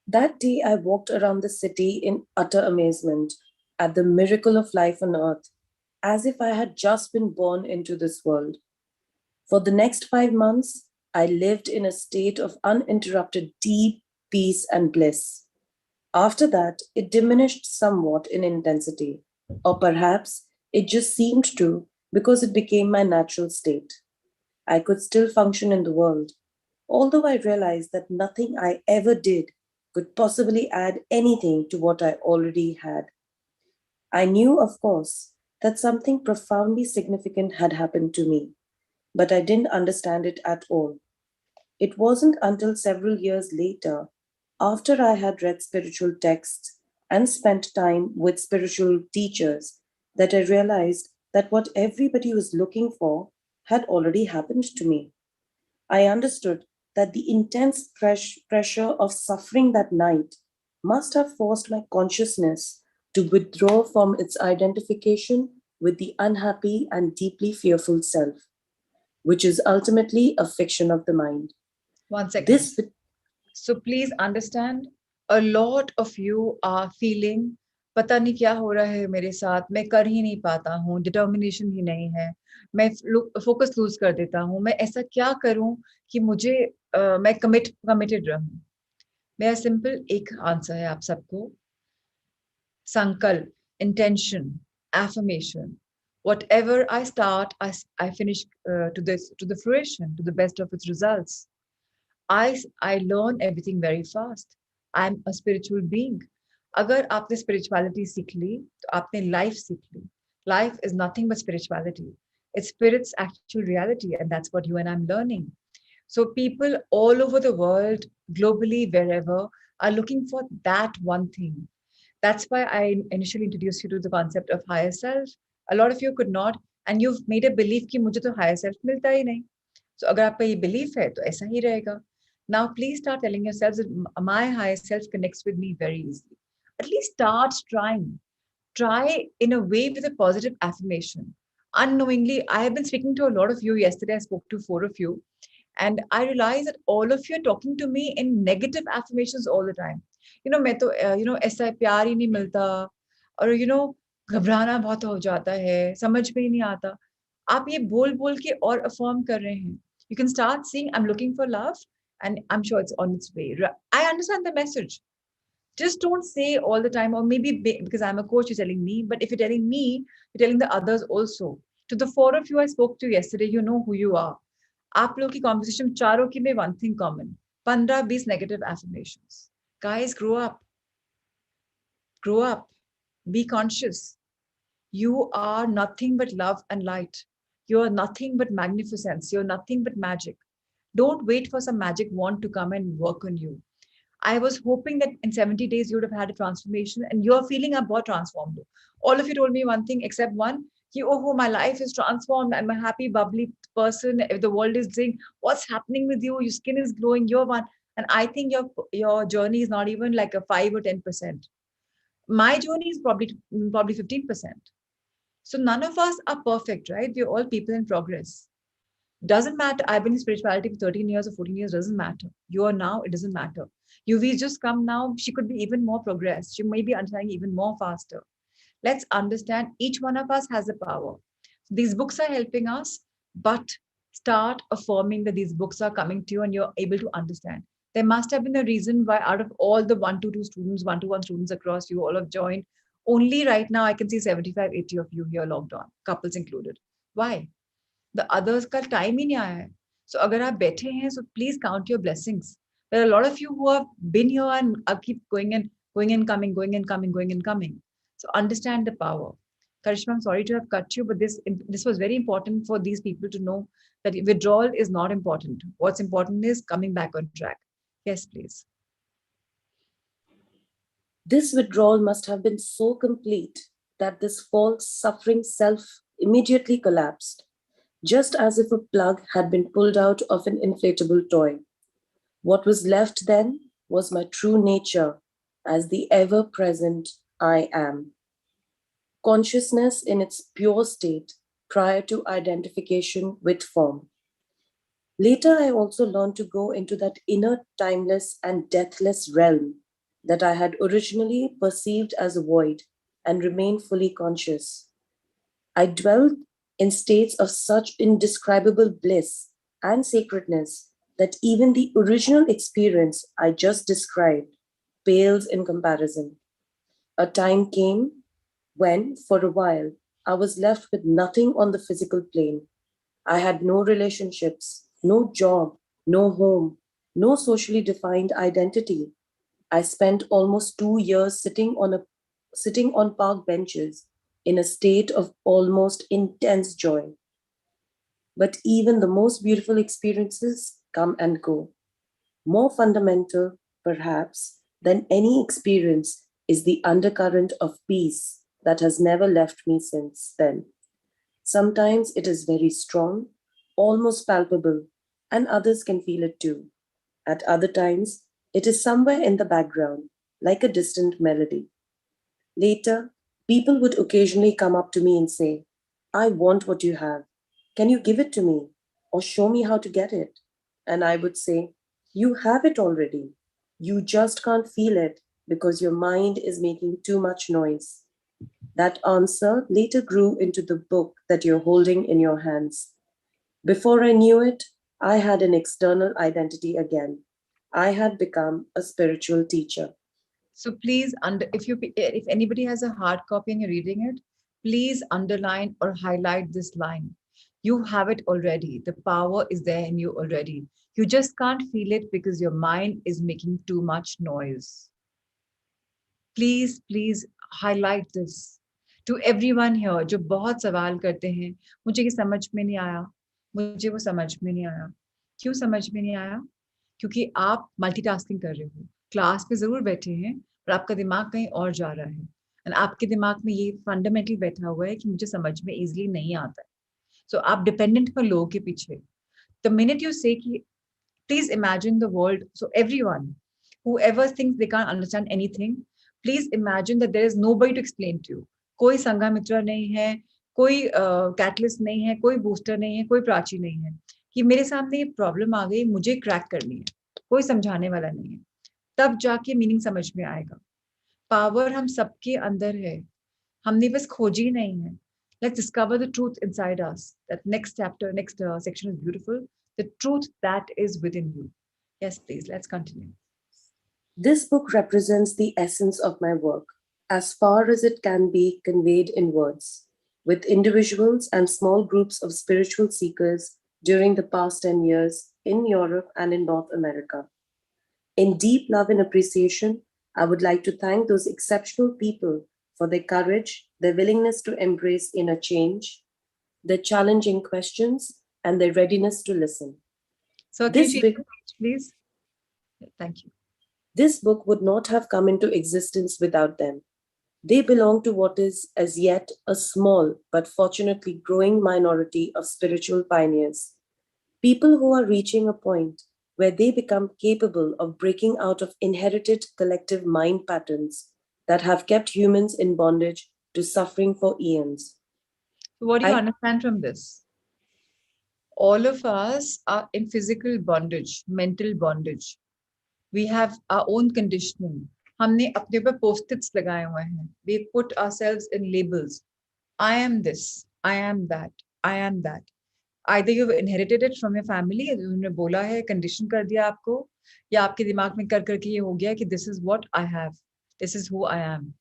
That day, I walked around the city in utter amazement at the miracle of life on earth, as if I had just been born into this world. For the next 5 months, I lived in a state of uninterrupted deep peace and bliss. After that, it diminished somewhat in intensity, or perhaps it just seemed to because it became my natural state. I could still function in the world, although I realized that nothing I ever did could possibly add anything to what I already had. I knew, of course, that something profoundly significant had happened to me, but I didn't understand it at all. It wasn't until several years later, after I had read spiritual texts and spent time with spiritual teachers, that I realized that what everybody was looking for had already happened to me. I understood that the intense pressure of suffering that night must have forced my consciousness to withdraw from its identification with the unhappy and deeply fearful self, which is ultimately a fiction of the mind. 1 second. This So please understand, a lot of you are feeling, पता नहीं क्या हो रहा है मेरे साथ, मैं कर ही नहीं पाता हूँ, डिटर्मिनेशन ही नहीं है, मैं फोकस लूज कर देता हूँ, मैं ऐसा क्या करूँ कि मुझे मैं कमिटेड रहूँ. मेरा सिंपल एक आंसर है आप सबको. संकल्प, intention, affirmation. Whatever I start, I finish to the fruition, to the best of its results. I learn everything very fast. I'm a spiritual being. अगर आपने spirituality सीख ली, तो आपने life सीख ली. Life is nothing but spirituality. It's spirit's actual reality, and that's what you and I'm learning. So people all over the world, globally, wherever, are looking for that one thing. That's why I initially introduced you to the concept of higher self. A lot of you could not, and you've made a belief कि मुझे तो higher self मिलता ही नहीं. So अगर आपका ये belief है, तो ऐसा ही रहेगा. Now, please start telling yourselves that my higher self connects with me very easily. At least start trying. Try in a way with a positive affirmation. Unknowingly, I have been speaking to a lot of you. Yesterday, I spoke to 4 of you. And I realized that all of you are talking to me in negative affirmations all the time. मैं तो ऐसा प्यार ही नहीं मिलता, और घबराना बहुत हो जाता है, समझ में ही नहीं आता. आप ये बोल बोल के और अफर्म कर रहे हैं. You can start saying, I'm looking for love, and I'm sure it's on its way. I understand the message. Just don't say all the time, or maybe because I'm a coach, you're telling me, but if you're telling me, you're telling the others also. To the 4 of you I spoke to yesterday, you know who you are. आप लोग की conversation चारों की में one thing common. 15-20 negative affirmations. Guys, grow up. Grow up. Be conscious. You are nothing but love and light. You are nothing but magnificence. You're nothing but magic. Don't wait for some magic wand to come and work on you. I was hoping that in 70 days you would have had a transformation, and you're feeling about transformed. All of you told me one thing except one. Oh, my life is transformed. I'm a happy, bubbly person. If the world is saying, what's happening with you? Your skin is glowing. You're one. And I think your journey is not even like a 5 or 10%. My journey is probably 15%. So none of us are perfect, right? We're all people in progress. Doesn't matter. I've been in spirituality for 13 years or 14 years. Doesn't matter. You are now. It doesn't matter. Yuvi's just come now. She could be even more progressed. She may be understanding even more faster. Let's understand each one of us has a power. These books are helping us, but start affirming that these books are coming to you and you're able to understand. There must have been a reason why out of all the 1-2 students, 1-1 students across, you all have joined. Only right now I can see 75, 80 of you here logged on, couples included. Why? The others का time ही नहीं आया है. So अगर आप बैठे हैं, so please count your blessings. There are a lot of you who have been here and keep going and coming, going and coming, going and coming. So understand the power. Karishma, I'm sorry to have cut you, but this was very important for these people to know that withdrawal is not important. What's important is coming back on track. Yes, please. This withdrawal must have been so complete that this false suffering self immediately collapsed, just as if a plug had been pulled out of an inflatable toy. What was left then was my true nature as the ever present I am. Consciousness in its pure state prior to identification with form. Later, I also learned to go into that inner timeless and deathless realm that I had originally perceived as a void and remain fully conscious. I dwelled in states of such indescribable bliss and sacredness that even the original experience I just described pales in comparison. A time came when, for a while, I was left with nothing on the physical plane. I had no relationships, no job, no home, no socially defined identity. I spent almost 2 years sitting on park benches in a state of almost intense joy. But even the most beautiful experiences come and go. More fundamental, perhaps, than any experience is the undercurrent of peace that has never left me since then. Sometimes it is very strong, almost palpable, and others can feel it too. At other times, it is somewhere in the background, like a distant melody. Later, people would occasionally come up to me and say, I want what you have. Can you give it to me? Or show me how to get it? And I would say, you have it already. You just can't feel it because your mind is making too much noise. That answer later grew into the book that you're holding in your hands. Before I knew it, I had an external identity again. I had become a spiritual teacher. So please, if anybody has a hard copy and you're reading it, please underline or highlight this line. You have it already. The power is there in you already. You just can't feel it because your mind is making too much noise. Please highlight this to everyone here जो बहुत सवाल करते हैं मुझे ये समझ में नहीं आया मुझे वो समझ में नहीं आया क्यों समझ में नहीं आया क्योंकि आप मल्टीटास्किंग कर रहे हो क्लास में जरूर बैठे हैं पर आपका दिमाग कहीं और जा रहा है एंड आपके दिमाग में ये फंडामेंटल बैठा हुआ है कि मुझे समझ में इजीली नहीं आता है सो आप डिपेंडेंट हो लोगों के पीछे द मिनट यू से कि please imagine the world so everyone whoever thinks they can't understand anything please imagine that there is nobody to explain to you कोई संघा मित्र नहीं है कोई कैटलिस्ट नहीं है कोई बूस्टर नहीं है कोई प्राची नहीं है कि मेरे सामने ये प्रॉब्लम आ गई मुझे क्रैक करनी है कोई समझाने वाला नहीं है तब जाके मीनिंग समझ में आएगा पावर हम सबके अंदर है हमने बस खोजी नहीं है let's discover the truth inside us that next chapter next section is beautiful the truth that is within you yes please let's continue This book represents the essence of my work, as far as it can be conveyed in words, with individuals and small groups of spiritual seekers during the past 10 years in Europe and in North America. In deep love and appreciation, I would like to thank those exceptional people for their courage, their willingness to embrace inner change, their challenging questions, and their readiness to listen. so can you change the page, please thank you This book would not have come into existence without them. They belong to what is as yet a small but fortunately growing minority of spiritual pioneers. People who are reaching a point where they become capable of breaking out of inherited collective mind patterns that have kept humans in bondage to suffering for eons. so what do you I- understand from this all of us are in physical bondage mental bondage we have our own conditioning हमने अपने ऊपर post-its लगाए हुए हैं we put ourselves in labels I am this I am that I am that either you've inherited it from your family उन्होंने बोला है condition कर दिया आपको या आपके दिमाग में कर करके ये हो गया कि this is what I have this is who I am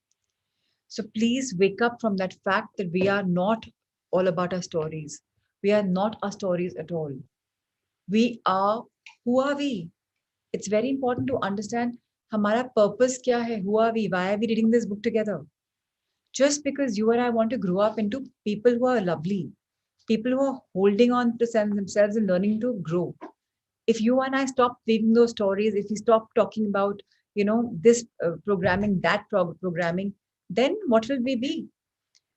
so please wake up from that fact that we are not all about our stories we are not our stories at all we are who are we It's very important to understand हमारा purpose क्या है? Who are we? Why are we reading this book together? Just because you and I want to grow up into people who are lovely, people who are holding on to themselves and learning to grow. If you and I stop reading those stories, if we stop talking about, this programming, that programming, then what will we be?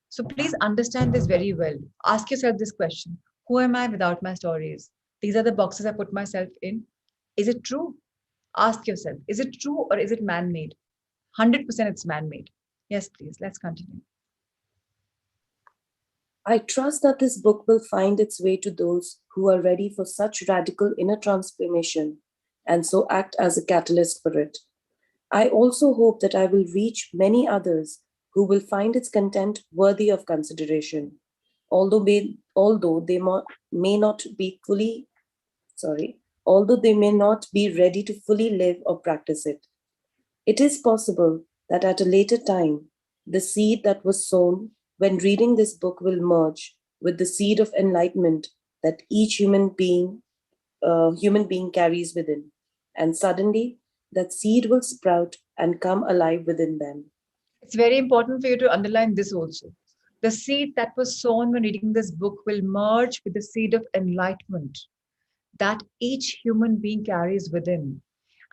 So please understand this very well. Ask yourself this question: who am I without my stories? These are the boxes I put myself in. Is it true? Ask yourself: is it true or is it man made? 100% it's man made. Yes, please, let's continue. I trust that this book will find its way to those who are ready for such radical inner transformation and so act as a catalyst for it. I also hope that I will reach many others who will find its content worthy of consideration, although they may not be fully, although they may not be ready to fully live or practice it. It is possible that at a later time, the seed that was sown when reading this book will merge with the seed of enlightenment that each human being carries within, and suddenly that seed will sprout and come alive within them. It's very important for you to underline this also. The seed that was sown when reading this book will merge with the seed of enlightenment that each human being carries within.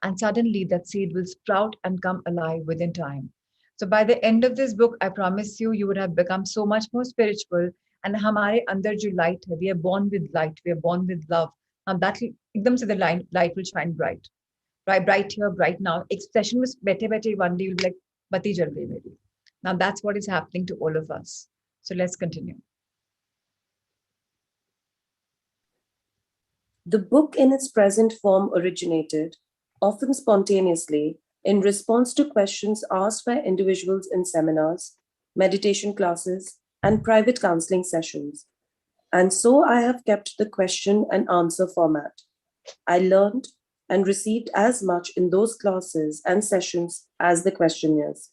And suddenly that seed will sprout and come alive within time. So by the end of this book, I promise you, you would have become so much more spiritual. And हमारे अंदर जो light है, we are born with light, we are born with love. And that एकदम से the light will shine bright. Bright here, bright now. एक session में बैठे बैठे one day you'll be like, बत्ती जल गई मेरी. Now that's what is happening to all of us. So let's continue. The book in its present form originated, often spontaneously, in response to questions asked by individuals in seminars, meditation classes, and private counseling sessions. And so I have kept the question and answer format. I learned and received as much in those classes and sessions as the questionnaires.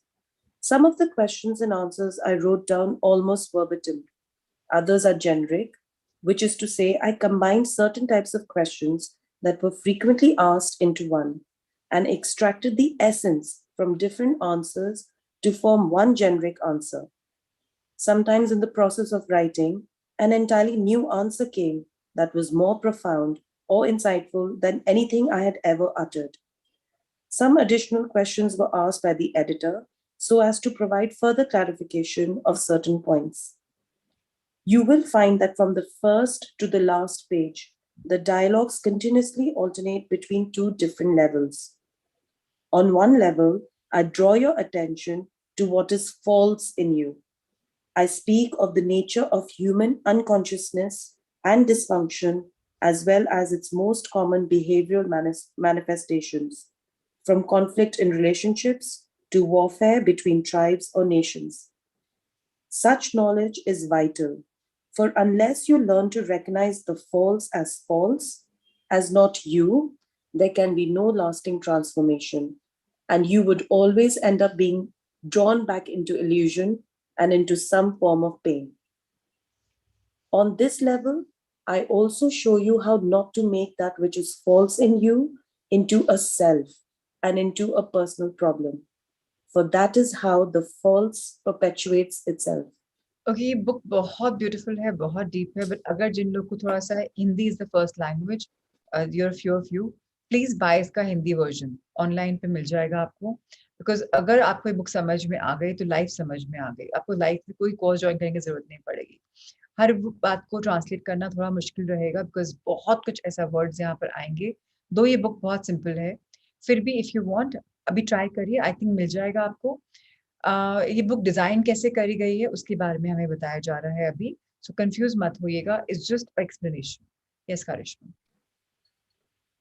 Some of the questions and answers I wrote down almost verbatim. Others are generic, which is to say, I combined certain types of questions that were frequently asked into one and extracted the essence from different answers to form one generic answer. Sometimes, in the process of writing, an entirely new answer came that was more profound or insightful than anything I had ever uttered. Some additional questions were asked by the editor so as to provide further clarification of certain points. You will find that from the first to the last page, the dialogues continuously alternate between two different levels. On one level, I draw your attention to what is false in you. I speak of the nature of human unconsciousness and dysfunction, as well as its most common behavioral manifestations, from conflict in relationships to warfare between tribes or nations. Such knowledge is vital, for unless you learn to recognize the false, as not you, there can be no lasting transformation, and you would always end up being drawn back into illusion and into some form of pain. On this level, I also show you how not to make that which is false in you into a self and into a personal problem, for that is how the false perpetuates itself. Okay ये book बहुत beautiful है, बहुत deep है, but अगर जिन लोग को थोड़ा सा Hindi is the first language, your few of you, please buy इसका हिंदी वर्जन, ऑनलाइन पे मिल जाएगा आपको. बिकॉज अगर आपको ये बुक समझ में आ गई तो लाइफ समझ में आ गई, आपको लाइफ में कोई कोर्स ज्वाइन करने की जरूरत नहीं पड़ेगी. हर बात को ट्रांसलेट करना थोड़ा मुश्किल रहेगा बिकॉज बहुत कुछ ऐसा वर्ड्स यहाँ पर आएंगे. दो ये बुक बहुत सिंपल है, फिर भी इफ यू वांट अभी ट्राई करिए, आई थिंक मिल जाएगा आपको. ये बुक डिजाइन कैसे करी गई है उसके बारे में हमें बताया जा रहा है अभी, सो कंफ्यूज मत होइएगा, it's just explanation. Yes Karishma.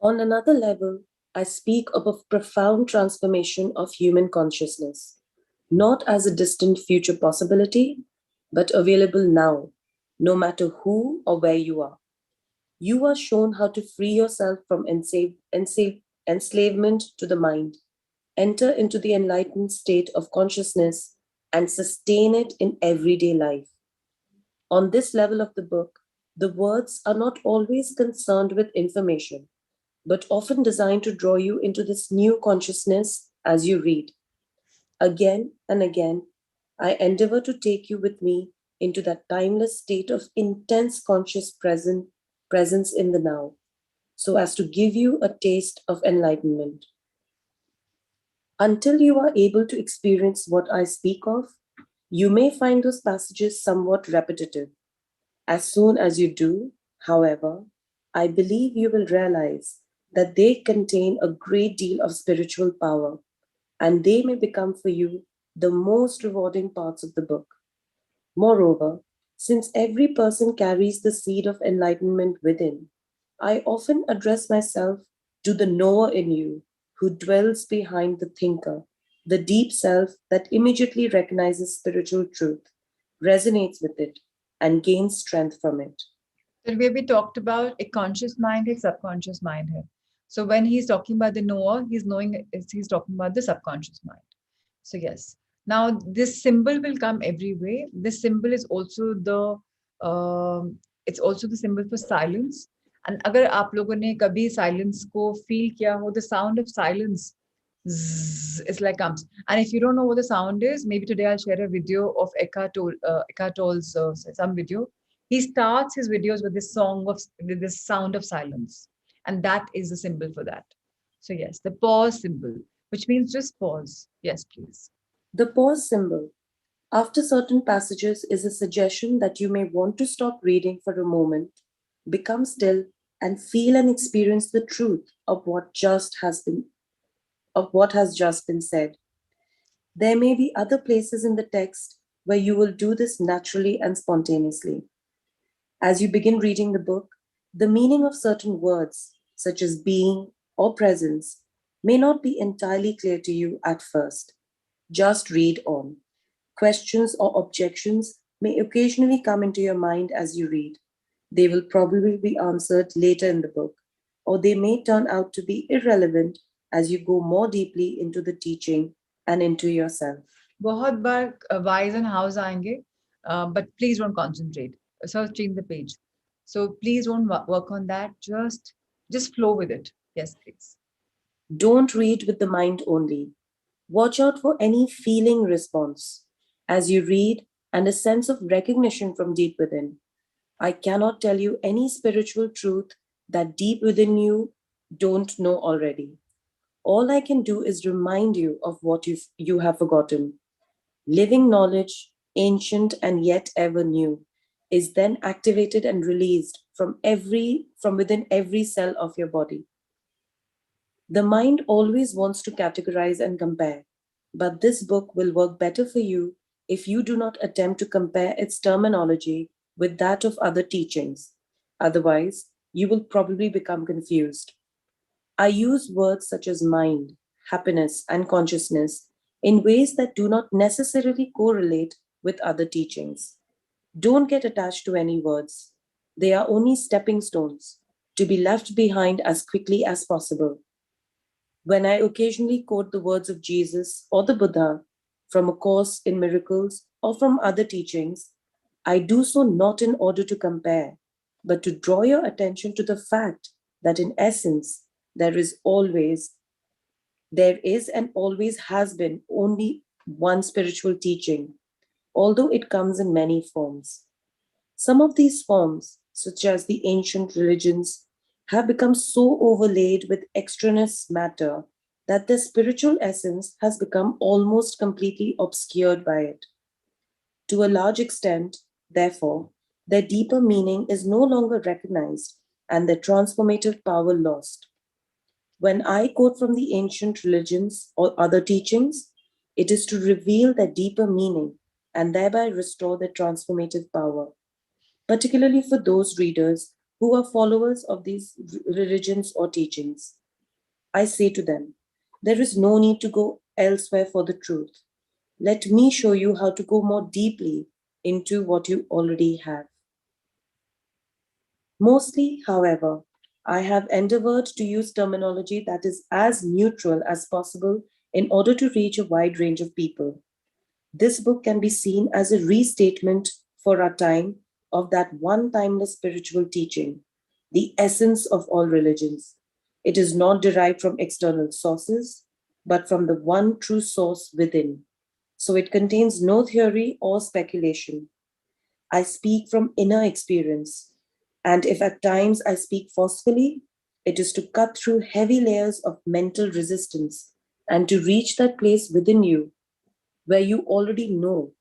On another level, I speak of a profound transformation of human consciousness, not as a distant future possibility, but available now, no matter who or where you are. You are shown how to free yourself from enslavement to the mind, enter into the enlightened state of consciousness, and sustain it in everyday life. On this level of the book, the words are not always concerned with information, but often designed to draw you into this new consciousness as you read. Again and again, I endeavor to take you with me into that timeless state of intense conscious presence in the now, so as to give you a taste of enlightenment. Until you are able to experience what I speak of, you may find those passages somewhat repetitive. As soon as you do, however, I believe you will realize that they contain a great deal of spiritual power, and they may become for you the most rewarding parts of the book. Moreover, since every person carries the seed of enlightenment within, I often address myself to the knower in you who dwells behind the thinker, the deep self that immediately recognizes spiritual truth, resonates with it, and gains strength from it. Then we talked about a conscious mind, a subconscious mind. Hai. So when he's talking about the knower, he's talking about the subconscious mind. So yes. Now this symbol will come every way. This symbol is also it's also the symbol for silence. And अगर आप लोगों ने कभी silence को feel किया हो, the sound of silence it's like comes. And if you don't know what the sound is, maybe today I'll share a video of Eckhart Tolle's some video. He starts his videos with this sound of silence, and that is the symbol for that. So yes, the pause symbol, which means just pause. Yes, please. The pause symbol, after certain passages, is a suggestion that you may want to stop reading for a moment, become still, and feel and experience the truth of what has just been said. There may be other places in the text where you will do this naturally and spontaneously. As you begin reading the book, the meaning of certain words, such as being or presence, may not be entirely clear to you at first. Just read on. Questions or objections may occasionally come into your mind as you read. They will probably be answered later in the book, or they may turn out to be irrelevant as you go more deeply into the teaching and into yourself. बहुत बार whys and hows आएंगे, but please don't concentrate. Change the page. So please don't work on that. Just flow with it. Yes, please. Don't read with the mind only. Watch out for any feeling response as you read and a sense of recognition from deep within. I cannot tell you any spiritual truth that deep within you don't know already. All I can do is remind you of what you have forgotten. Living knowledge, ancient and yet ever new, is then activated and released from within every cell of your body. The mind always wants to categorize and compare, but this book will work better for you if you do not attempt to compare its terminology with that of other teachings. Otherwise, you will probably become confused. I use words such as mind, happiness, and consciousness in ways that do not necessarily correlate with other teachings. Don't get attached to any words. They are only stepping stones to be left behind as quickly as possible. When I occasionally quote the words of Jesus or the Buddha from A Course in Miracles or from other teachings, I do so not in order to compare, but to draw your attention to the fact that in essence, there is and always has been only one spiritual teaching, although it comes in many forms. Some of these forms, such as the ancient religions, have become so overlaid with extraneous matter that their spiritual essence has become almost completely obscured by it. To a large extent, therefore, their deeper meaning is no longer recognized and their transformative power lost. When I quote from the ancient religions or other teachings, it is to reveal their deeper meaning and thereby restore their transformative power, particularly for those readers who are followers of these religions or teachings. I say to them, there is no need to go elsewhere for the truth. Let me show you how to go more deeply into what you already have. Mostly, however, I have endeavored to use terminology that is as neutral as possible in order to reach a wide range of people. This book can be seen as a restatement for our time of that one timeless spiritual teaching, the essence of all religions. It is not derived from external sources, but from the one true source within. So it contains no theory or speculation. I speak from inner experience. And if at times I speak forcefully, it is to cut through heavy layers of mental resistance and to reach that place within you where you already know,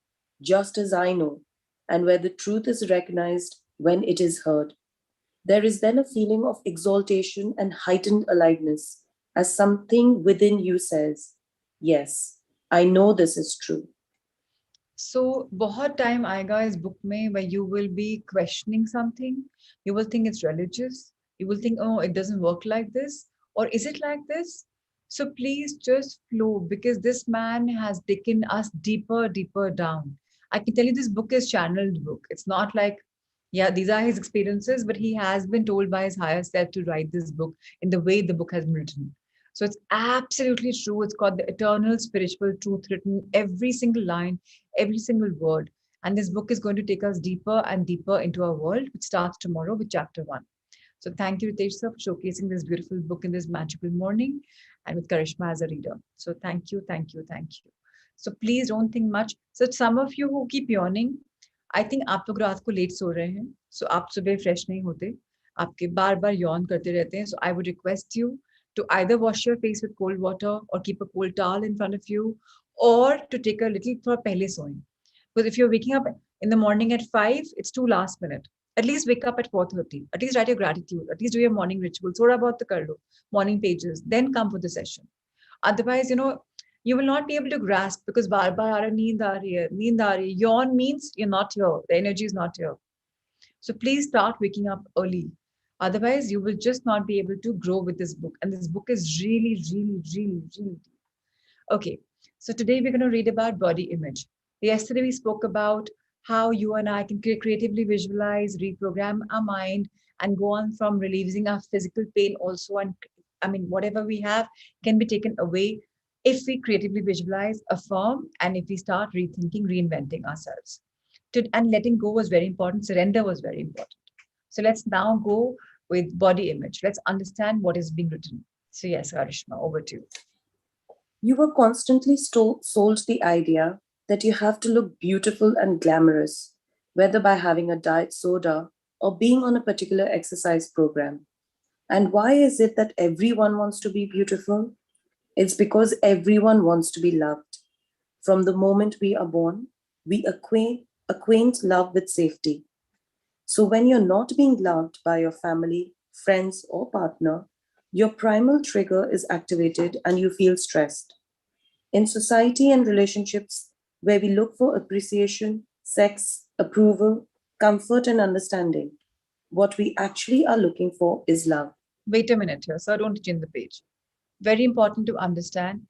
just as I know, and where the truth is recognized when it is heard. There is then a feeling of exaltation and heightened aliveness as something within you says, yes, I know this is true. So बहुत time आएगा इस book में where you will be questioning something. You will think it's religious. You will think, oh, it doesn't work like this. Or is it like this? So please just flow because this man has taken us deeper, deeper down. I can tell you this book is channeled book. It's not like, yeah, these are his experiences, but he has been told by his higher self to write this book in the way the book has been written. So it's absolutely true. It's got the eternal spiritual truth written, every single line, every single word. And this book is going to take us deeper and deeper into our world, which starts tomorrow with chapter 1. So thank you, Ritesh sir, for showcasing this beautiful book in this magical morning and with Karishma as a reader. So thank you, thank you, thank you. So please don't think much. So some of you who keep yawning, I think आप लोग रात को late सो रहे हैं. So आप सुबह fresh नहीं होते. आपके बार बार yawn करते रहते हैं. So I would request you to either wash your face with cold water or keep a cold towel in front of you or to take a little for pehle soin. Because if you're waking up in the morning at 5, it's too last minute. At least wake up at 4:30. At least write your gratitude. At least do your morning ritual. Thoda bahut to kar lo. Morning pages. Then come for the session. Otherwise, you will not be able to grasp because baar baar aa raha hai, neend aa rahi hai, neend aa rahi hai. Yawn means you're not here. The energy is not here. So please start waking up early. Otherwise, you will just not be able to grow with this book. And this book is really, really, really, really deep. Okay, so today we're going to read about body image. Yesterday we spoke about how you and I can creatively visualize, reprogram our mind, and go on from relieving our physical pain also. And I mean, whatever we have can be taken away if we creatively visualize, affirm, and if we start rethinking, reinventing ourselves. And letting go was very important. Surrender was very important. So let's now go with body image. Let's understand what is being written. So yes, Karishma, over to you. You were constantly sold the idea that you have to look beautiful and glamorous, whether by having a diet soda or being on a particular exercise program. And why is it that everyone wants to be beautiful? It's because everyone wants to be loved. From the moment we are born, we acquaint love with safety. So when you're not being loved by your family, friends, or partner, your primal trigger is activated and you feel stressed. In society and relationships where we look for appreciation, sex, approval, comfort, and understanding, what we actually are looking for is love. Wait a minute here, sir. Don't change the page. Very important to understand.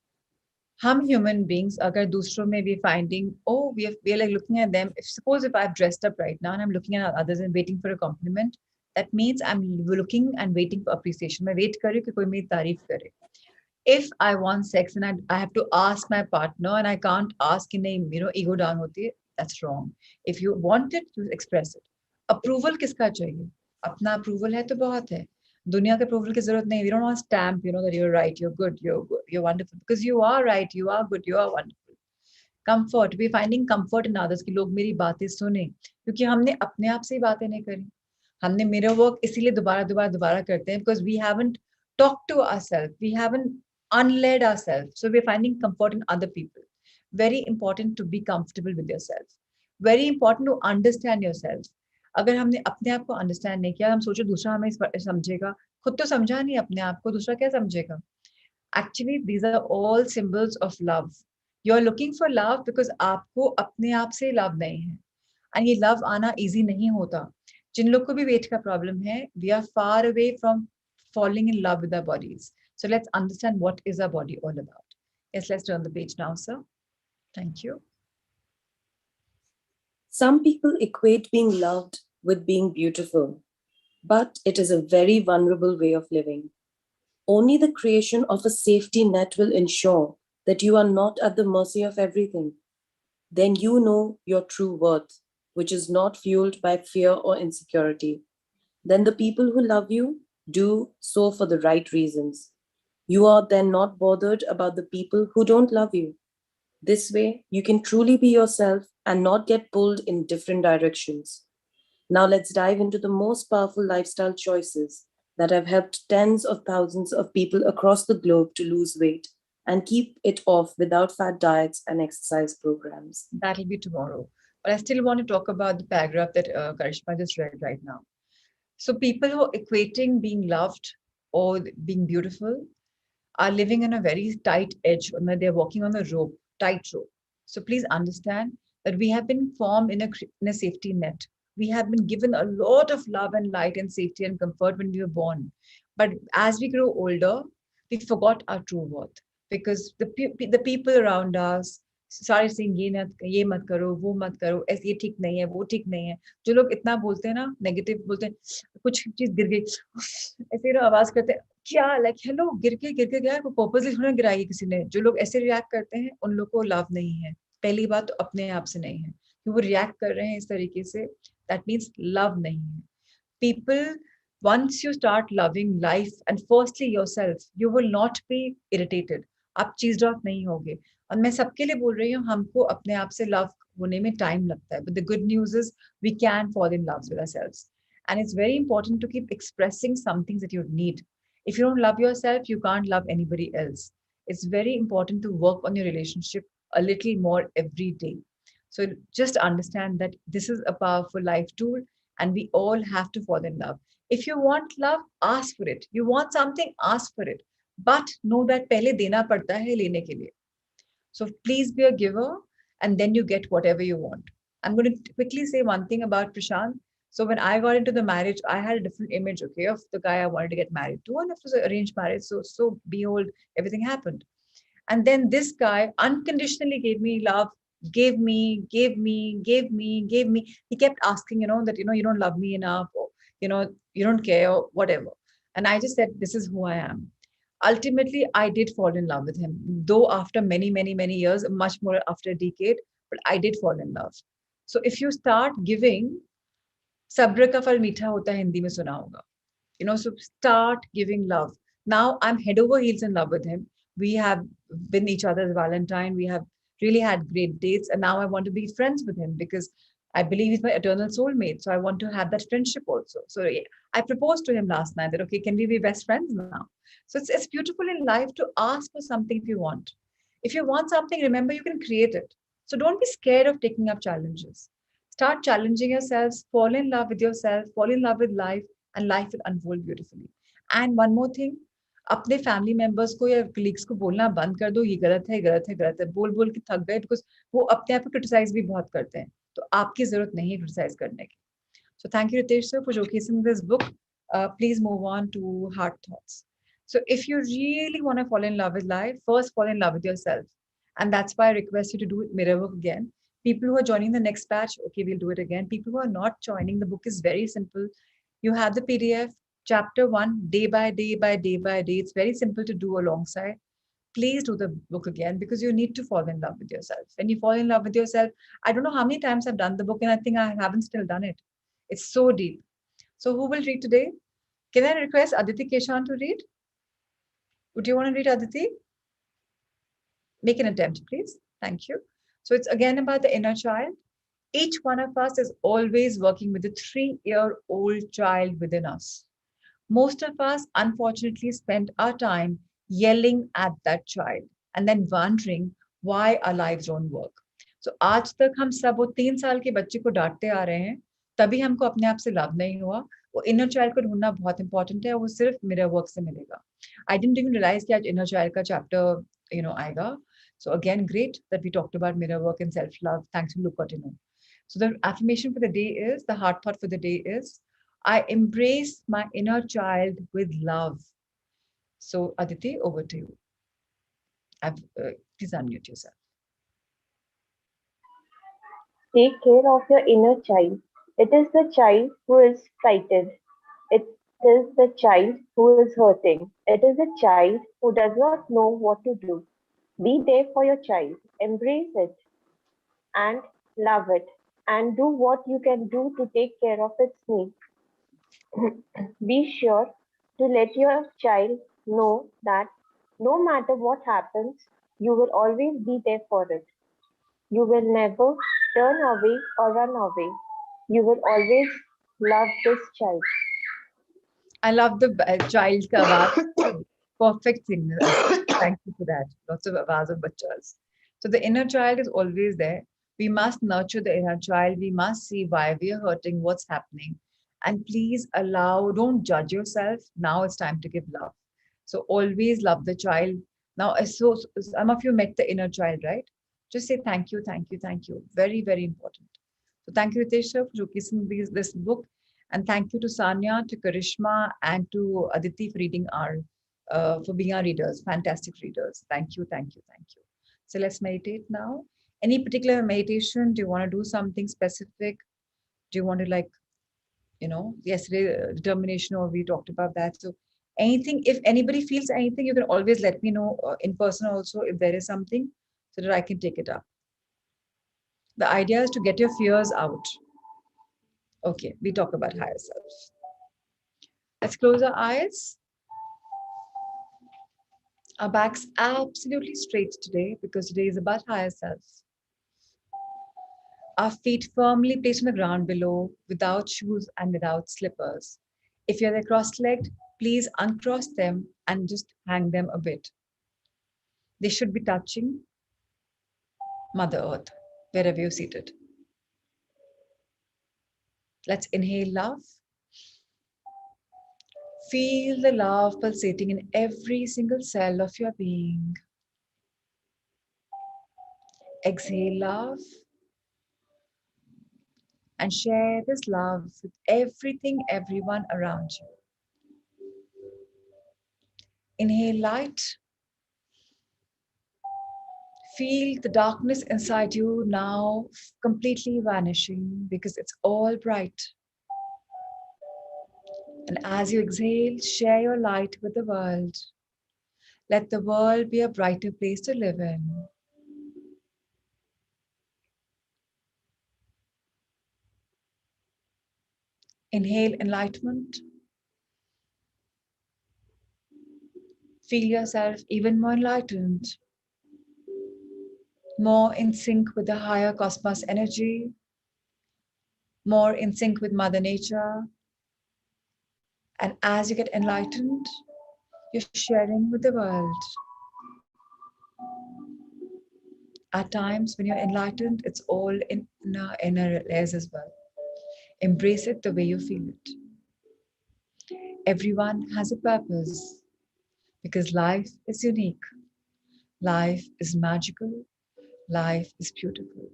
हम human beings, agar दूसरों में we finding, oh, we are like looking at them. Suppose if I've dressed up right now and I'm looking at others and waiting for a compliment, that means I'm looking and waiting for appreciation. मैं wait कर रही हूँ कि कोई मेरी तारीफ करे. If I want sex and I have to ask my partner and I can't ask in a ego down होती है, that's wrong. If you want it, you express it. Approval किसका चाहिए? अपना approval है तो बहुत है. दुनिया के approval की जरूरत नहीं. We don't want stamp, that you're right, you're good, you're wonderful. Because you are right, you are good, you are wonderful. Comfort, we're finding comfort in others कि लोग मेरी बातें सुने क्योंकि हमने अपने आप से ही बातें नहीं करी. हमने mirror work इसीलिए दोबारा करते हैं because we haven't talked to ourselves, we haven't unled ourselves. So we're finding comfort in other people. Very important to be comfortable with yourself. Very important to understand yourself. अगर हमने अपने आप को understand नहीं किया, हम सोचो दूसरा हमें समझेगा, खुद तो समझा नहीं अपने आप को, दूसरा क्या समझेगा? Actually, these are all symbols of love. You are looking for love because आपको अपने आप से love नहीं है. And ये love आना easy नहीं होता. जिन लोग को भी weight का problem है, we are far away from falling in love with our bodies. So let's understand what is our body all about. Yes, let's turn the page now, sir. Thank you. Some people equate being loved with being beautiful, but it is a very vulnerable way of living. Only the creation of a safety net will ensure that you are not at the mercy of everything. Then you know your true worth, which is not fueled by fear or insecurity. Then the people who love you do so for the right reasons. You are then not bothered about the people who don't love you. This way, you can truly be yourself and not get pulled in different directions. Now, let's dive into the most powerful lifestyle choices that have helped tens of thousands of people across the globe to lose weight and keep it off without fat diets and exercise programs. That'll be tomorrow. But I still want to talk about the paragraph that Karishma just read right now. So people who are equating being loved or being beautiful are living in a very tight edge, or they're walking on a rope, tight rope. So please understand that we have been formed in a safety net. We have been given a lot of love and light and safety and comfort when we were born. But as we grow older, we forgot our true worth because the people around us सारे saying ये मत करो वो मत करो ऐसे ये ठीक नहीं है वो ठीक नहीं है जो लोग इतना बोलते हैं ना नेगेटिव बोलते हैं कुछ चीज गिर गई ऐसे ना आवाज करते हैं क्या लाइक हेलो गिर के गया को पर्पसली थोड़ा गिराई किसी ने जो लोग ऐसे रिएक्ट करते हैं उन लोग को लव नहीं है पहली बात तो अपने आप से नहीं है कि वो रिएक्ट कर रहे हैं इस तरीके से दैट मीन्स लव नहीं है people once you start loving life and firstly yourself you will not be irritated आप चीज ऑफ नहीं होगे और मैं सबके लिए बोल रही हूँ हमको अपने आप से लव होने में टाइम लगता है but the good news is we can fall in love with ourselves and it's very important to keep expressing some things that you need if you don't love yourself you can't love anybody else it's very important to work on your relationship a little more every day so just understand that this is a powerful life tool and we all have to fall in love. If you want love, ask for it. You want something, ask for it. But know that पहले देना पड़ता है लेने के लिए. So please be a giver and then you get whatever you want. I'm going to quickly say one thing about Prashant. So when I got into the marriage, I had a different image, okay, of the guy I wanted to get married to, and it was an arranged marriage. So behold, everything happened. And then this guy unconditionally gave me love, gave me. He kept asking, that, you don't love me enough, or, you don't care, or whatever. And I just said, this is who I am. Ultimately, I did fall in love with him, though after many, many, many years, much more after a decade, but I did fall in love. So if you start giving, सब्र का फल मीठा होता है हिंदी में सुना होगा so start giving love now I'm head over heels in love with him we have been each other's valentine we have really had great dates and now I want to be friends with him because I believe he's my eternal soulmate so I want to have that friendship also so yeah, I proposed to him last night that okay can we be best friends now so it's beautiful in life to ask for something if you want something remember you can create it so don't be scared of taking up challenges start challenging yourselves, fall in love with yourself, fall in love with life, and life will unfold beautifully. And one more thing, अपने family members को या colleagues को बोलना बंद कर दो ये गलत है बोल बोल के थक गए बिकॉज वो अपने आप को क्रिटिसाइज भी बहुत करते हैं तो आपकी जरूरत नहीं है क्रिटिसाइज करने की so thank you Ritesh sir for showcasing this book please move on to heart thoughts so if you really want to fall in love with life first fall in love with yourself and that's why I request you to do mirror work again people who are joining the next batch okay we'll do it again people who are not joining the book is very simple you have the PDF chapter 1 day by day by day by day it's very simple to do alongside please do the book again because you need to fall in love with yourself when you fall in love with yourself I don't know how many times I've done the book and I think I haven't still done it it's so deep so who will read today can I request Aditi Keshan to read would you want to read Aditi make an attempt please thank you so it's again about the inner child each one of us is always working with the 3-year-old child within us. Most of us, unfortunately, spend our time yelling at that child and then wondering why our lives don't work. So आज तक हम सब वो 3 साल के बच्चे को डांटते आ रहे हैं तभी हमको अपने आप से लव नहीं हुआ वो इनर चाइल्ड को ढूंढना बहुत इंपॉर्टेंट है वो सिर्फ मिरर वर्क से मिलेगा आई डिडंट इवन रियलाइज कि आज इनर चाइल्ड का चैप्टर आएगा so again great that we talked about mirror work and self love thanks to Luca Tino. So the affirmation for the day is, the heart thought for the day is, I embrace my inner child with love. So Aditi, over to you. Please unmute yourself. Take care of your inner child. It is the child who is frightened. It is the child who is hurting. It is the child who does not know what to do. Be there for your child. Embrace it and love it. And do what you can do to take care of its needs. Be sure to let your child know that no matter what happens, you will always be there for it. You will never turn away or run away. You will always love this child. I love the child ka awaaz. Perfect thing. Thank you for that. Lots of awaaz of bachas. So the inner child is always there. We must nurture the inner child. We must see why we are hurting, what's happening. And please allow, don't judge yourself. Now it's time to give love. So always love the child. Now, some of you met the inner child, right? Just say thank you, thank you, thank you. Very, very important. So thank you, Ritesh, for showcasing this book. And thank you to Sanya, to Karishma, and to Aditi for reading for being our readers, fantastic readers. Thank you, thank you, thank you. So let's meditate now. Any particular meditation? Do you want to do something specific? Do you want to yesterday determination, or we talked about that. So anything, if anybody feels anything, you can always let me know in person also if there is something so that I can take it up. The idea is to get your fears out. Okay, we talk about higher self. Let's close our eyes. Our backs absolutely straight today because today is about higher self. Our feet firmly placed on the ground below without shoes and without slippers. If you're cross-legged, please uncross them and just hang them a bit. They should be touching Mother Earth, wherever you're seated. Let's inhale love. Feel the love pulsating in every single cell of your being. Exhale love. And share this love with everything, everyone around you. Inhale light. Feel the darkness inside you now completely vanishing because it's all bright. And as you exhale, share your light with the world. Let the world be a brighter place to live in. Inhale enlightenment. Feel yourself even more enlightened, more in sync with the higher cosmos energy, more in sync with Mother Nature. And as you get enlightened, you're sharing with the world. At times when you're enlightened, it's all in inner layers as well. Embrace it the way you feel it. Everyone has a purpose because life is unique. Life is magical. Life is beautiful.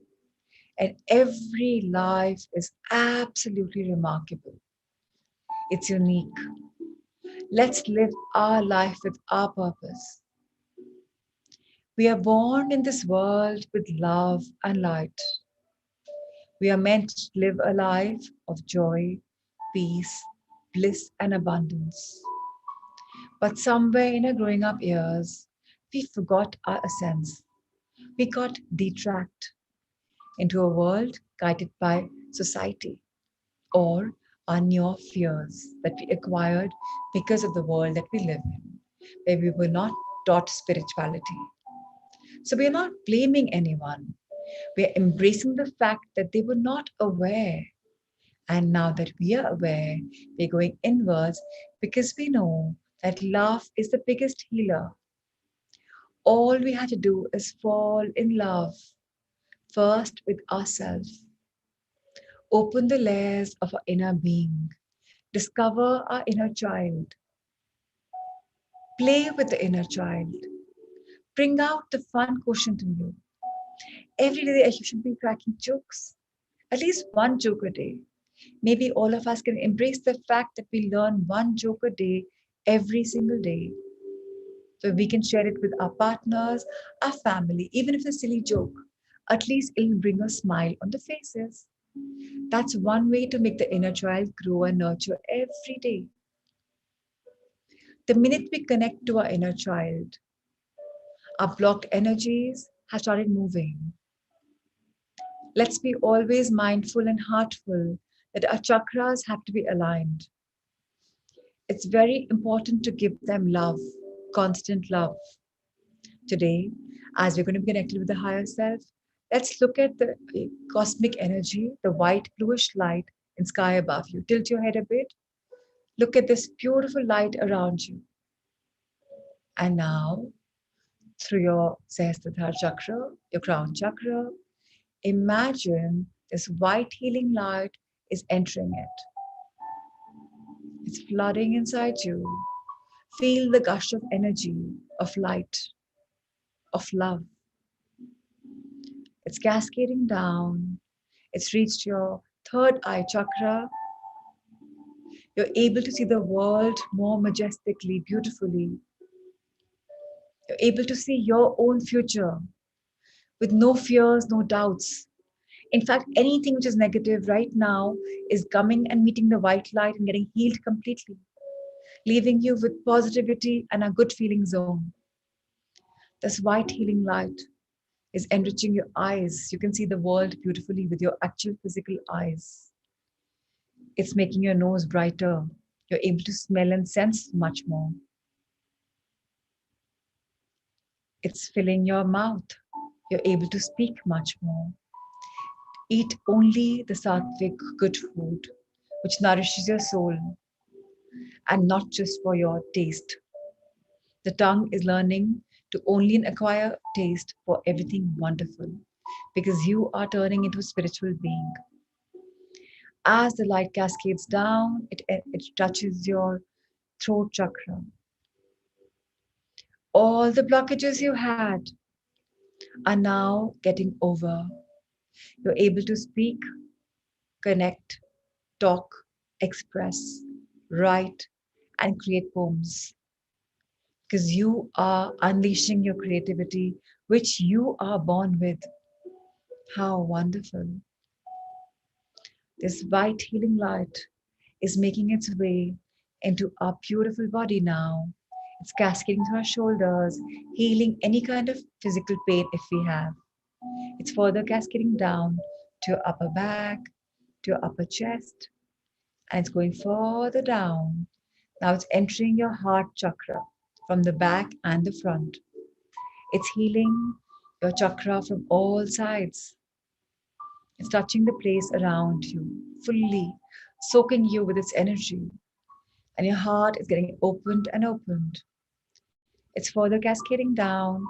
And every life is absolutely remarkable. It's unique. Let's live our life with our purpose. We are born in this world with love and light. We are meant to live a life of joy, peace, bliss, and abundance. But somewhere in our growing up years, we forgot our essence. We got detracked into a world guided by society or our new fears that we acquired because of the world that we live in, where we were not taught spirituality. So we are not blaming anyone. We are embracing the fact that they were not aware. And now that we are aware, we're going inwards because we know that love is the biggest healer. All we had to do is fall in love, first with ourselves. Open the layers of our inner being. Discover our inner child. Play with the inner child. Bring out the fun quotient in you. Every day you should be cracking jokes. At least one joke a day. Maybe all of us can embrace the fact that we learn one joke a day every single day. So we can share it with our partners, our family, even if it's a silly joke. At least it'll bring a smile on the faces. That's one way to make the inner child grow and nurture every day. The minute we connect to our inner child, our blocked energies have started moving. Let's be always mindful and heartful that our chakras have to be aligned. It's very important to give them love, constant love. Today, as we're going to be connected with the higher self, let's look at the cosmic energy, the white bluish light in sky above you. Tilt your head a bit. Look at this beautiful light around you. And now, through your Sahasrara chakra, your crown chakra, imagine this white healing light is entering it. It's flooding inside you. Feel the gush of energy, of light, of love. It's cascading down. It's reached your third eye chakra. You're able to see the world more majestically, beautifully. You're able to see your own future with no fears, no doubts. In fact, anything which is negative right now is coming and meeting the white light and getting healed completely, leaving you with positivity and a good feeling zone. This white healing light is enriching your eyes. You can see the world beautifully with your actual physical eyes. It's making your nose brighter. You're able to smell and sense much more. It's filling your mouth. You're able to speak much more. Eat only the sattvic good food, which nourishes your soul, and not just for your taste. The tongue is learning to only acquire taste for everything wonderful, because you are turning into a spiritual being. As the light cascades down, it touches your throat chakra. All the blockages you had are now getting over. You're able to speak, connect, talk, express, write, and create poems, because you are unleashing your creativity, which you are born with. How wonderful. This white healing light is making its way into our beautiful body now. It's cascading through our shoulders, healing any kind of physical pain if we have. It's further cascading down to your upper back, to your upper chest, and it's going further down. Now it's entering your heart chakra from the back and the front. It's healing your chakra from all sides. It's touching the place around you, fully soaking you with its energy. And your heart is getting opened and opened. It's further cascading down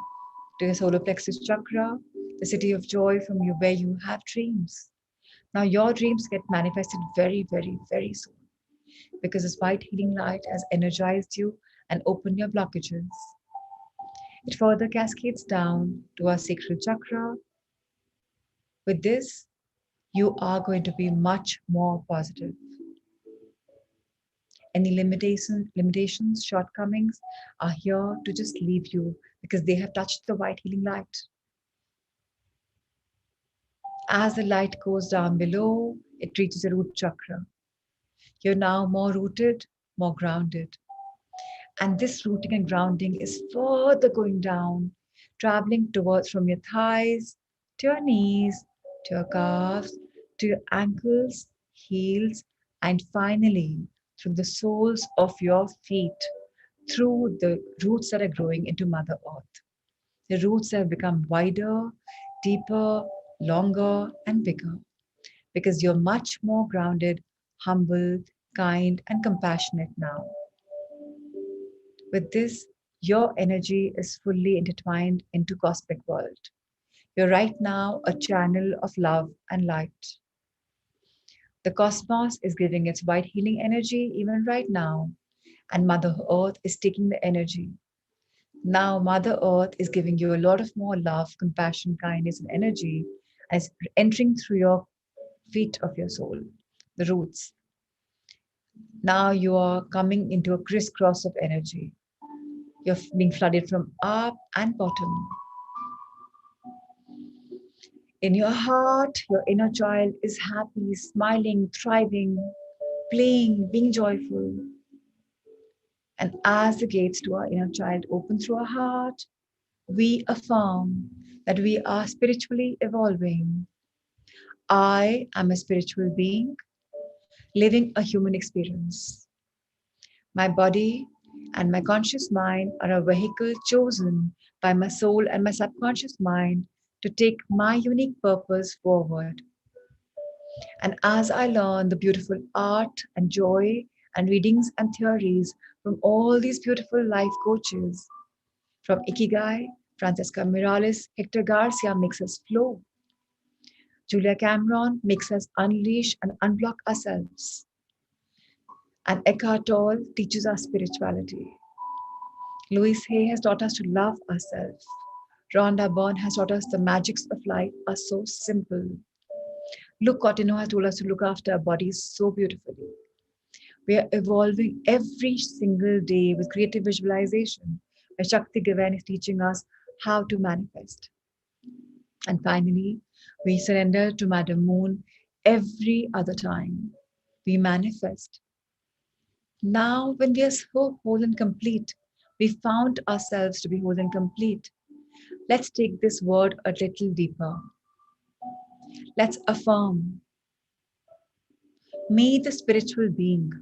to your solar plexus chakra, the city of joy from you where you have dreams. Now your dreams get manifested very, very, very soon, because this white healing light has energized you and opened your blockages. It further cascades down to our sacral chakra. With this, you are going to be much more positive. Any limitations, shortcomings are here to just leave you, because they have touched the white healing light. As the light goes down below, it reaches the root chakra. You're now more rooted, more grounded. And this rooting and grounding is further going down, traveling towards from your thighs to your knees, to your calves, to your ankles, heels, and finally through the soles of your feet, through the roots that are growing into Mother Earth. The roots have become wider, deeper, longer, and bigger, because you're much more grounded, humble, kind, and compassionate now. With this, your energy is fully intertwined into cosmic world. You're right now a channel of love and light. The cosmos is giving its white healing energy even right now, and Mother Earth is taking the energy. Now, Mother Earth is giving you a lot of more love, compassion, kindness, and energy as entering through your feet of your soul, the roots. Now you are coming into a crisscross of energy. You're being flooded from up and bottom. In your heart, your inner child is happy, smiling, thriving, playing, being joyful. And as the gates to our inner child open through our heart, we affirm that we are spiritually evolving. I am a spiritual being living a human experience. My body and my conscious mind are a vehicle chosen by my soul and my subconscious mind to take my unique purpose forward. And as I learn the beautiful art and joy and readings and theories from all these beautiful life coaches, from Ikigai, Francesca Miralles, Hector Garcia makes us flow. Julia Cameron makes us unleash and unblock ourselves. And Eckhart Tolle teaches us spirituality. Louise Hay has taught us to love ourselves. Rhonda Byrne has taught us the magics of life are so simple. Luke Cotino has told us to look after our bodies so beautifully. We are evolving every single day with creative visualization, where Shakti Gavan is teaching us how to manifest. And finally, we surrender to Madam Moon every other time. We manifest. Now, when we are so whole and complete, we found ourselves to be whole and complete. Let's take this word a little deeper. Let's affirm. Me, the spiritual being,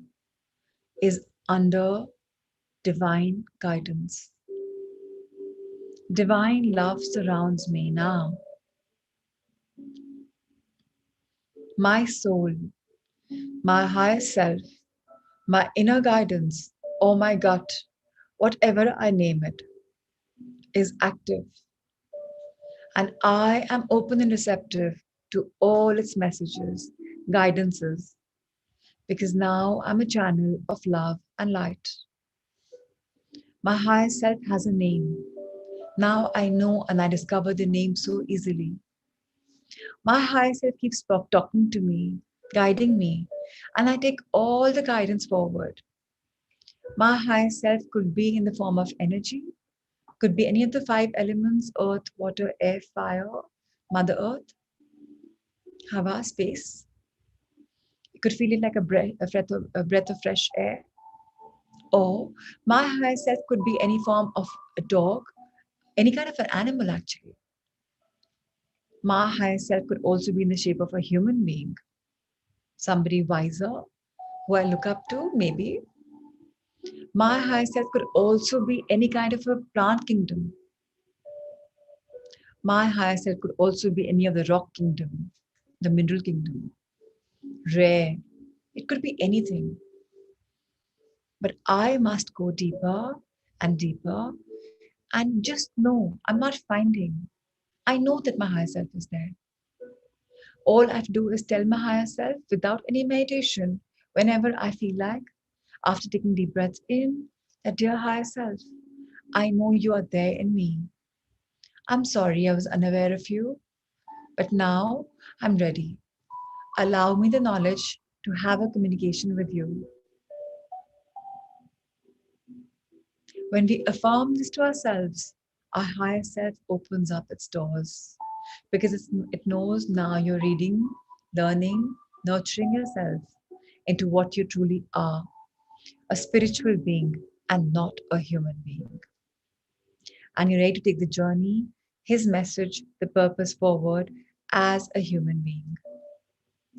is under divine guidance. Divine love surrounds me now. My soul, my higher self, my inner guidance, or my gut, whatever I name it, is active. And I am open and receptive to all its messages, guidances, because now I'm a channel of love and light. My higher self has a name. Now I know and I discover the name so easily. My higher self keeps talking to me, guiding me, and I take all the guidance forward. My higher self could be in the form of energy, could be any of the five elements: earth, water, air, fire, Mother Earth, Hava, space. You could feel it like a breath of fresh air. Or my higher self could be any form of a dog, any kind of an animal actually. My higher self could also be in the shape of a human being, somebody wiser who I look up to, maybe. My higher self could also be any kind of a plant kingdom. My higher self could also be any of the rock kingdom, the mineral kingdom, rare. It could be anything. But I must go deeper and deeper and just know I'm not finding. I know that my higher self is there. All I have to do is tell my higher self without any meditation, whenever I feel like, after taking deep breaths in, that dear higher self, I know you are there in me. I'm sorry I was unaware of you, but now I'm ready. Allow me the knowledge to have a communication with you. When we affirm this to ourselves, our higher self opens up its doors because it knows now you're reading, learning, nurturing yourself into what you truly are, a spiritual being and not a human being. And you're ready to take the journey, his message, the purpose forward as a human being.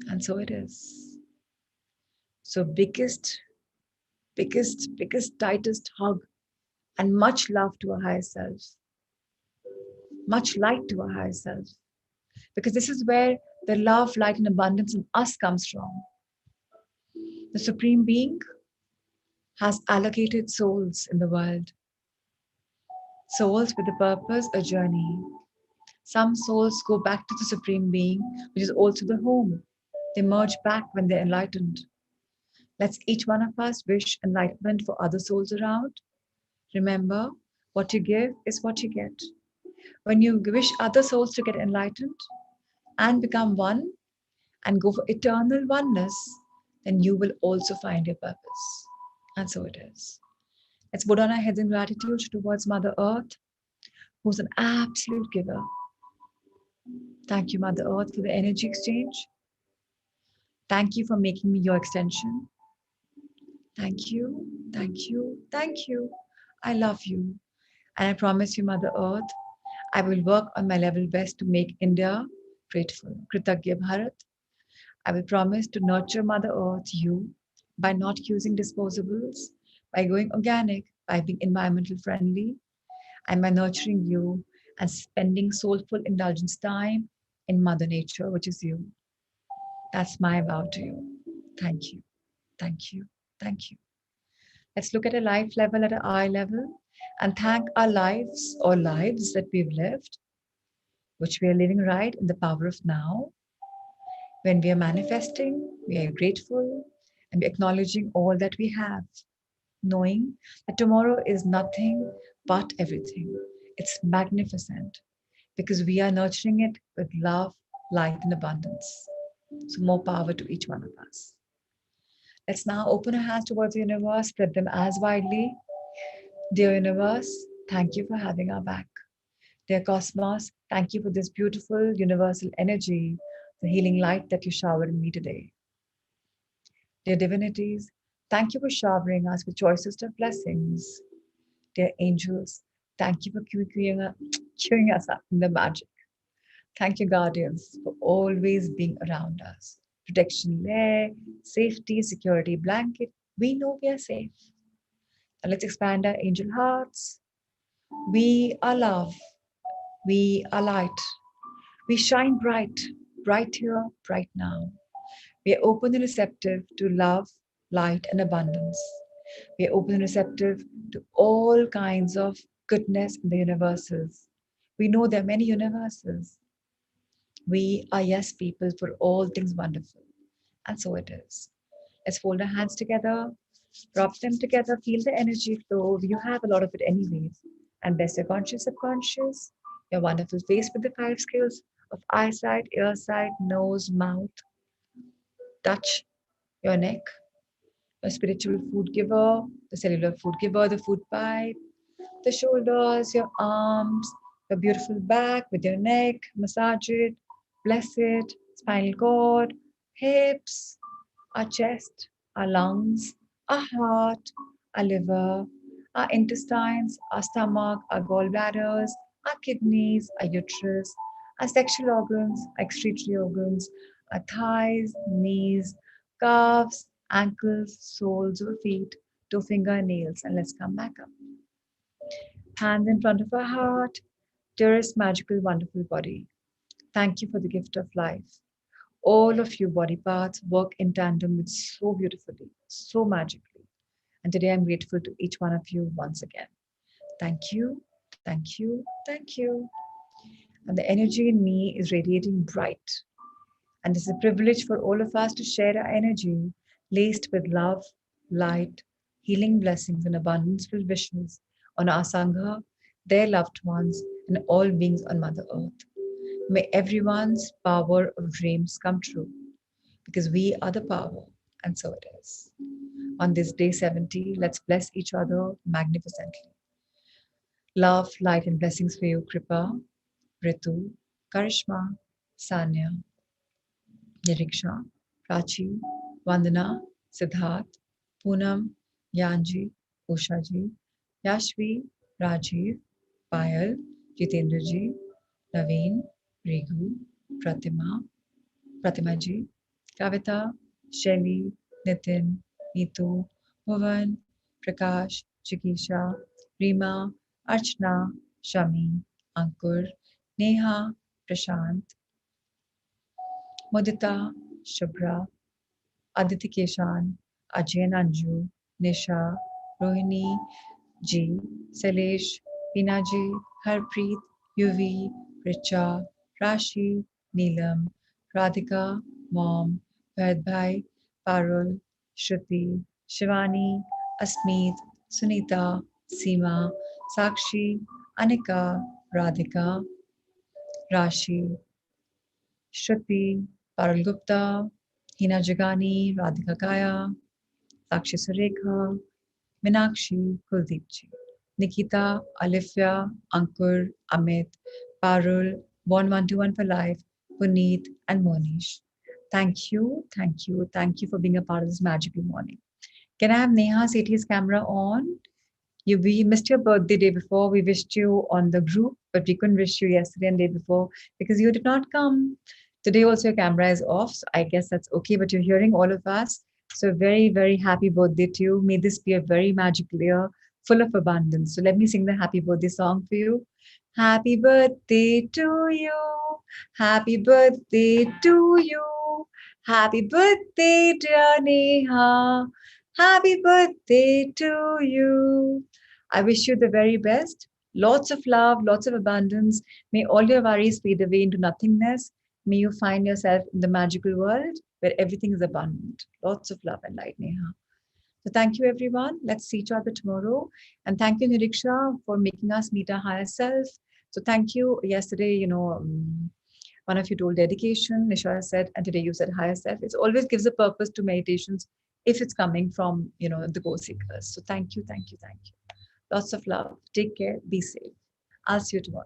And so it is. So biggest, tightest hug and much love to our higher self. Much light to our higher self. Because this is where the love, light, and abundance in us comes from. The Supreme Being has allocated souls in the world. Souls with a purpose, a journey. Some souls go back to the Supreme Being, which is also the home. They merge back when they're enlightened. Let's each one of us wish enlightenment for other souls around. Remember, what you give is what you get. When you wish other souls to get enlightened and become one and go for eternal oneness, then you will also find your purpose. And so it is. Let's put on our heads in gratitude towards Mother Earth, who's an absolute giver. Thank you, Mother Earth, for the energy exchange. Thank you for making me your extension. Thank you, thank you, thank you. I love you. And I promise you, Mother Earth, I will work on my level best to make India grateful. Kritagya Bharat. I will promise to nurture Mother Earth, you, by not using disposables, by going organic, by being environmental friendly, and by nurturing you and spending soulful indulgence time in Mother Nature, which is you. That's my vow to you. Thank you. Thank you. Thank you. Let's look at a life level, at an eye level, and thank our lives or lives that we've lived, which we are living right in the power of now. When we are manifesting, we are grateful and we're acknowledging all that we have, knowing that tomorrow is nothing but everything. It's magnificent because we are nurturing it with love, light, and abundance. So, more power to each one of us. Let's now open our hands towards the universe, spread them as widely. Dear universe, thank you for having our back. Dear cosmos, thank you for this beautiful universal energy, the healing light that you showered in me today. Dear divinities, thank you for showering us with choicest of blessings. Dear angels, thank you for queuing us up in the magic. Thank you, guardians, for always being around us. Protection layer, safety, security blanket. We know we are safe. Now let's expand our angel hearts. We are love. We are light. We shine bright, bright here, bright now. We are open and receptive to love, light, and abundance. We are open and receptive to all kinds of goodness in the universes. We know there are many universes. We are yes people for all things wonderful. And so it is. Let's fold our hands together, rub them together, feel the energy flow. You have a lot of it anyways. And bless your conscious, subconscious, your wonderful face with the 5 skills of eyesight, earsight, nose, mouth, touch, your neck, your spiritual food giver, the cellular food giver, the food pipe, the shoulders, your arms, your beautiful back with your neck, massage it, bless it, spinal cord, hips, our chest, our lungs, our heart, our liver, our intestines, our stomach, our gallbladders, our kidneys, our uterus, our sexual organs, our excretory organs, our thighs, knees, calves, ankles, soles of feet, toe fingernails, and let's come back up. Hands in front of our heart, dearest, magical, wonderful body. Thank you for the gift of life. All of you body parts work in tandem with so beautifully, so magically. And today I'm grateful to each one of you once again. Thank you, thank you, thank you. And the energy in me is radiating bright. And it's a privilege for all of us to share our energy laced with love, light, healing blessings, and abundance filled wishes on our Sangha, their loved ones, and all beings on Mother Earth. May everyone's power of dreams come true because we are the power, and so it is. On this day 70, let's bless each other magnificently. Love, light, and blessings for you, Kripa, Ritu, Karishma, Sanya, Niriksha, Prachi, Vandana, Siddharth, Poonam, Yanji, Ushaji, Yashvi, Rajiv, Payal, Jitendraji, Naveen, Rigu, Pratima ji, Kavita, Shelly, Nitin, Neetu, Bhuvan, Prakash, Chikisha, Rima, Archana, Shami, Ankur, Neha, Prashant, Mudita, Shubhra, Aditi Keshan, Ajay and Anju, Nisha, Rohini, G, Salesh, Pinaji, Harpreet, Yuvi, Richa, Rashi, Neelam, Radhika, Mom, Vaidbhai, Parul, Shruti, Shivani, Asmeet, Sunita, Seema, Sakshi, Anika, Radhika, Rashi, Shruti, Parul Gupta, Hina Jagani, Radhika Kaya, Sakshi Surekha, Minakshi, Kuldeepji, Nikita, Alifya, Ankur, Amit, Parul, Born 121 for Life, Puneet, and Monish. Thank you, thank you, thank you for being a part of this magical morning. Can I have Neha Sethi's camera on? We missed your birthday day before. We wished you on the group, but we couldn't wish you yesterday and day before because you did not come. Today also your camera is off, so I guess that's okay, but you're hearing all of us. So very, very happy birthday to you. May this be a very magical year full of abundance. So let me sing the happy birthday song for you. Happy birthday to you. Happy birthday to you. Happy birthday, dear Neha. Happy birthday to you. I wish you the very best. Lots of love, lots of abundance. May all your worries fade away into nothingness. May you find yourself in the magical world where everything is abundant. Lots of love and light, Neha. So thank you, everyone. Let's see each other tomorrow. And thank you, Niriksha, for making us meet our higher self. So thank you. Yesterday, one of you told dedication. Nisha said, and today you said higher self. It always gives a purpose to meditations if it's coming from, the Go Seekers. So thank you, thank you, thank you. Lots of love. Take care. Be safe. I'll see you tomorrow.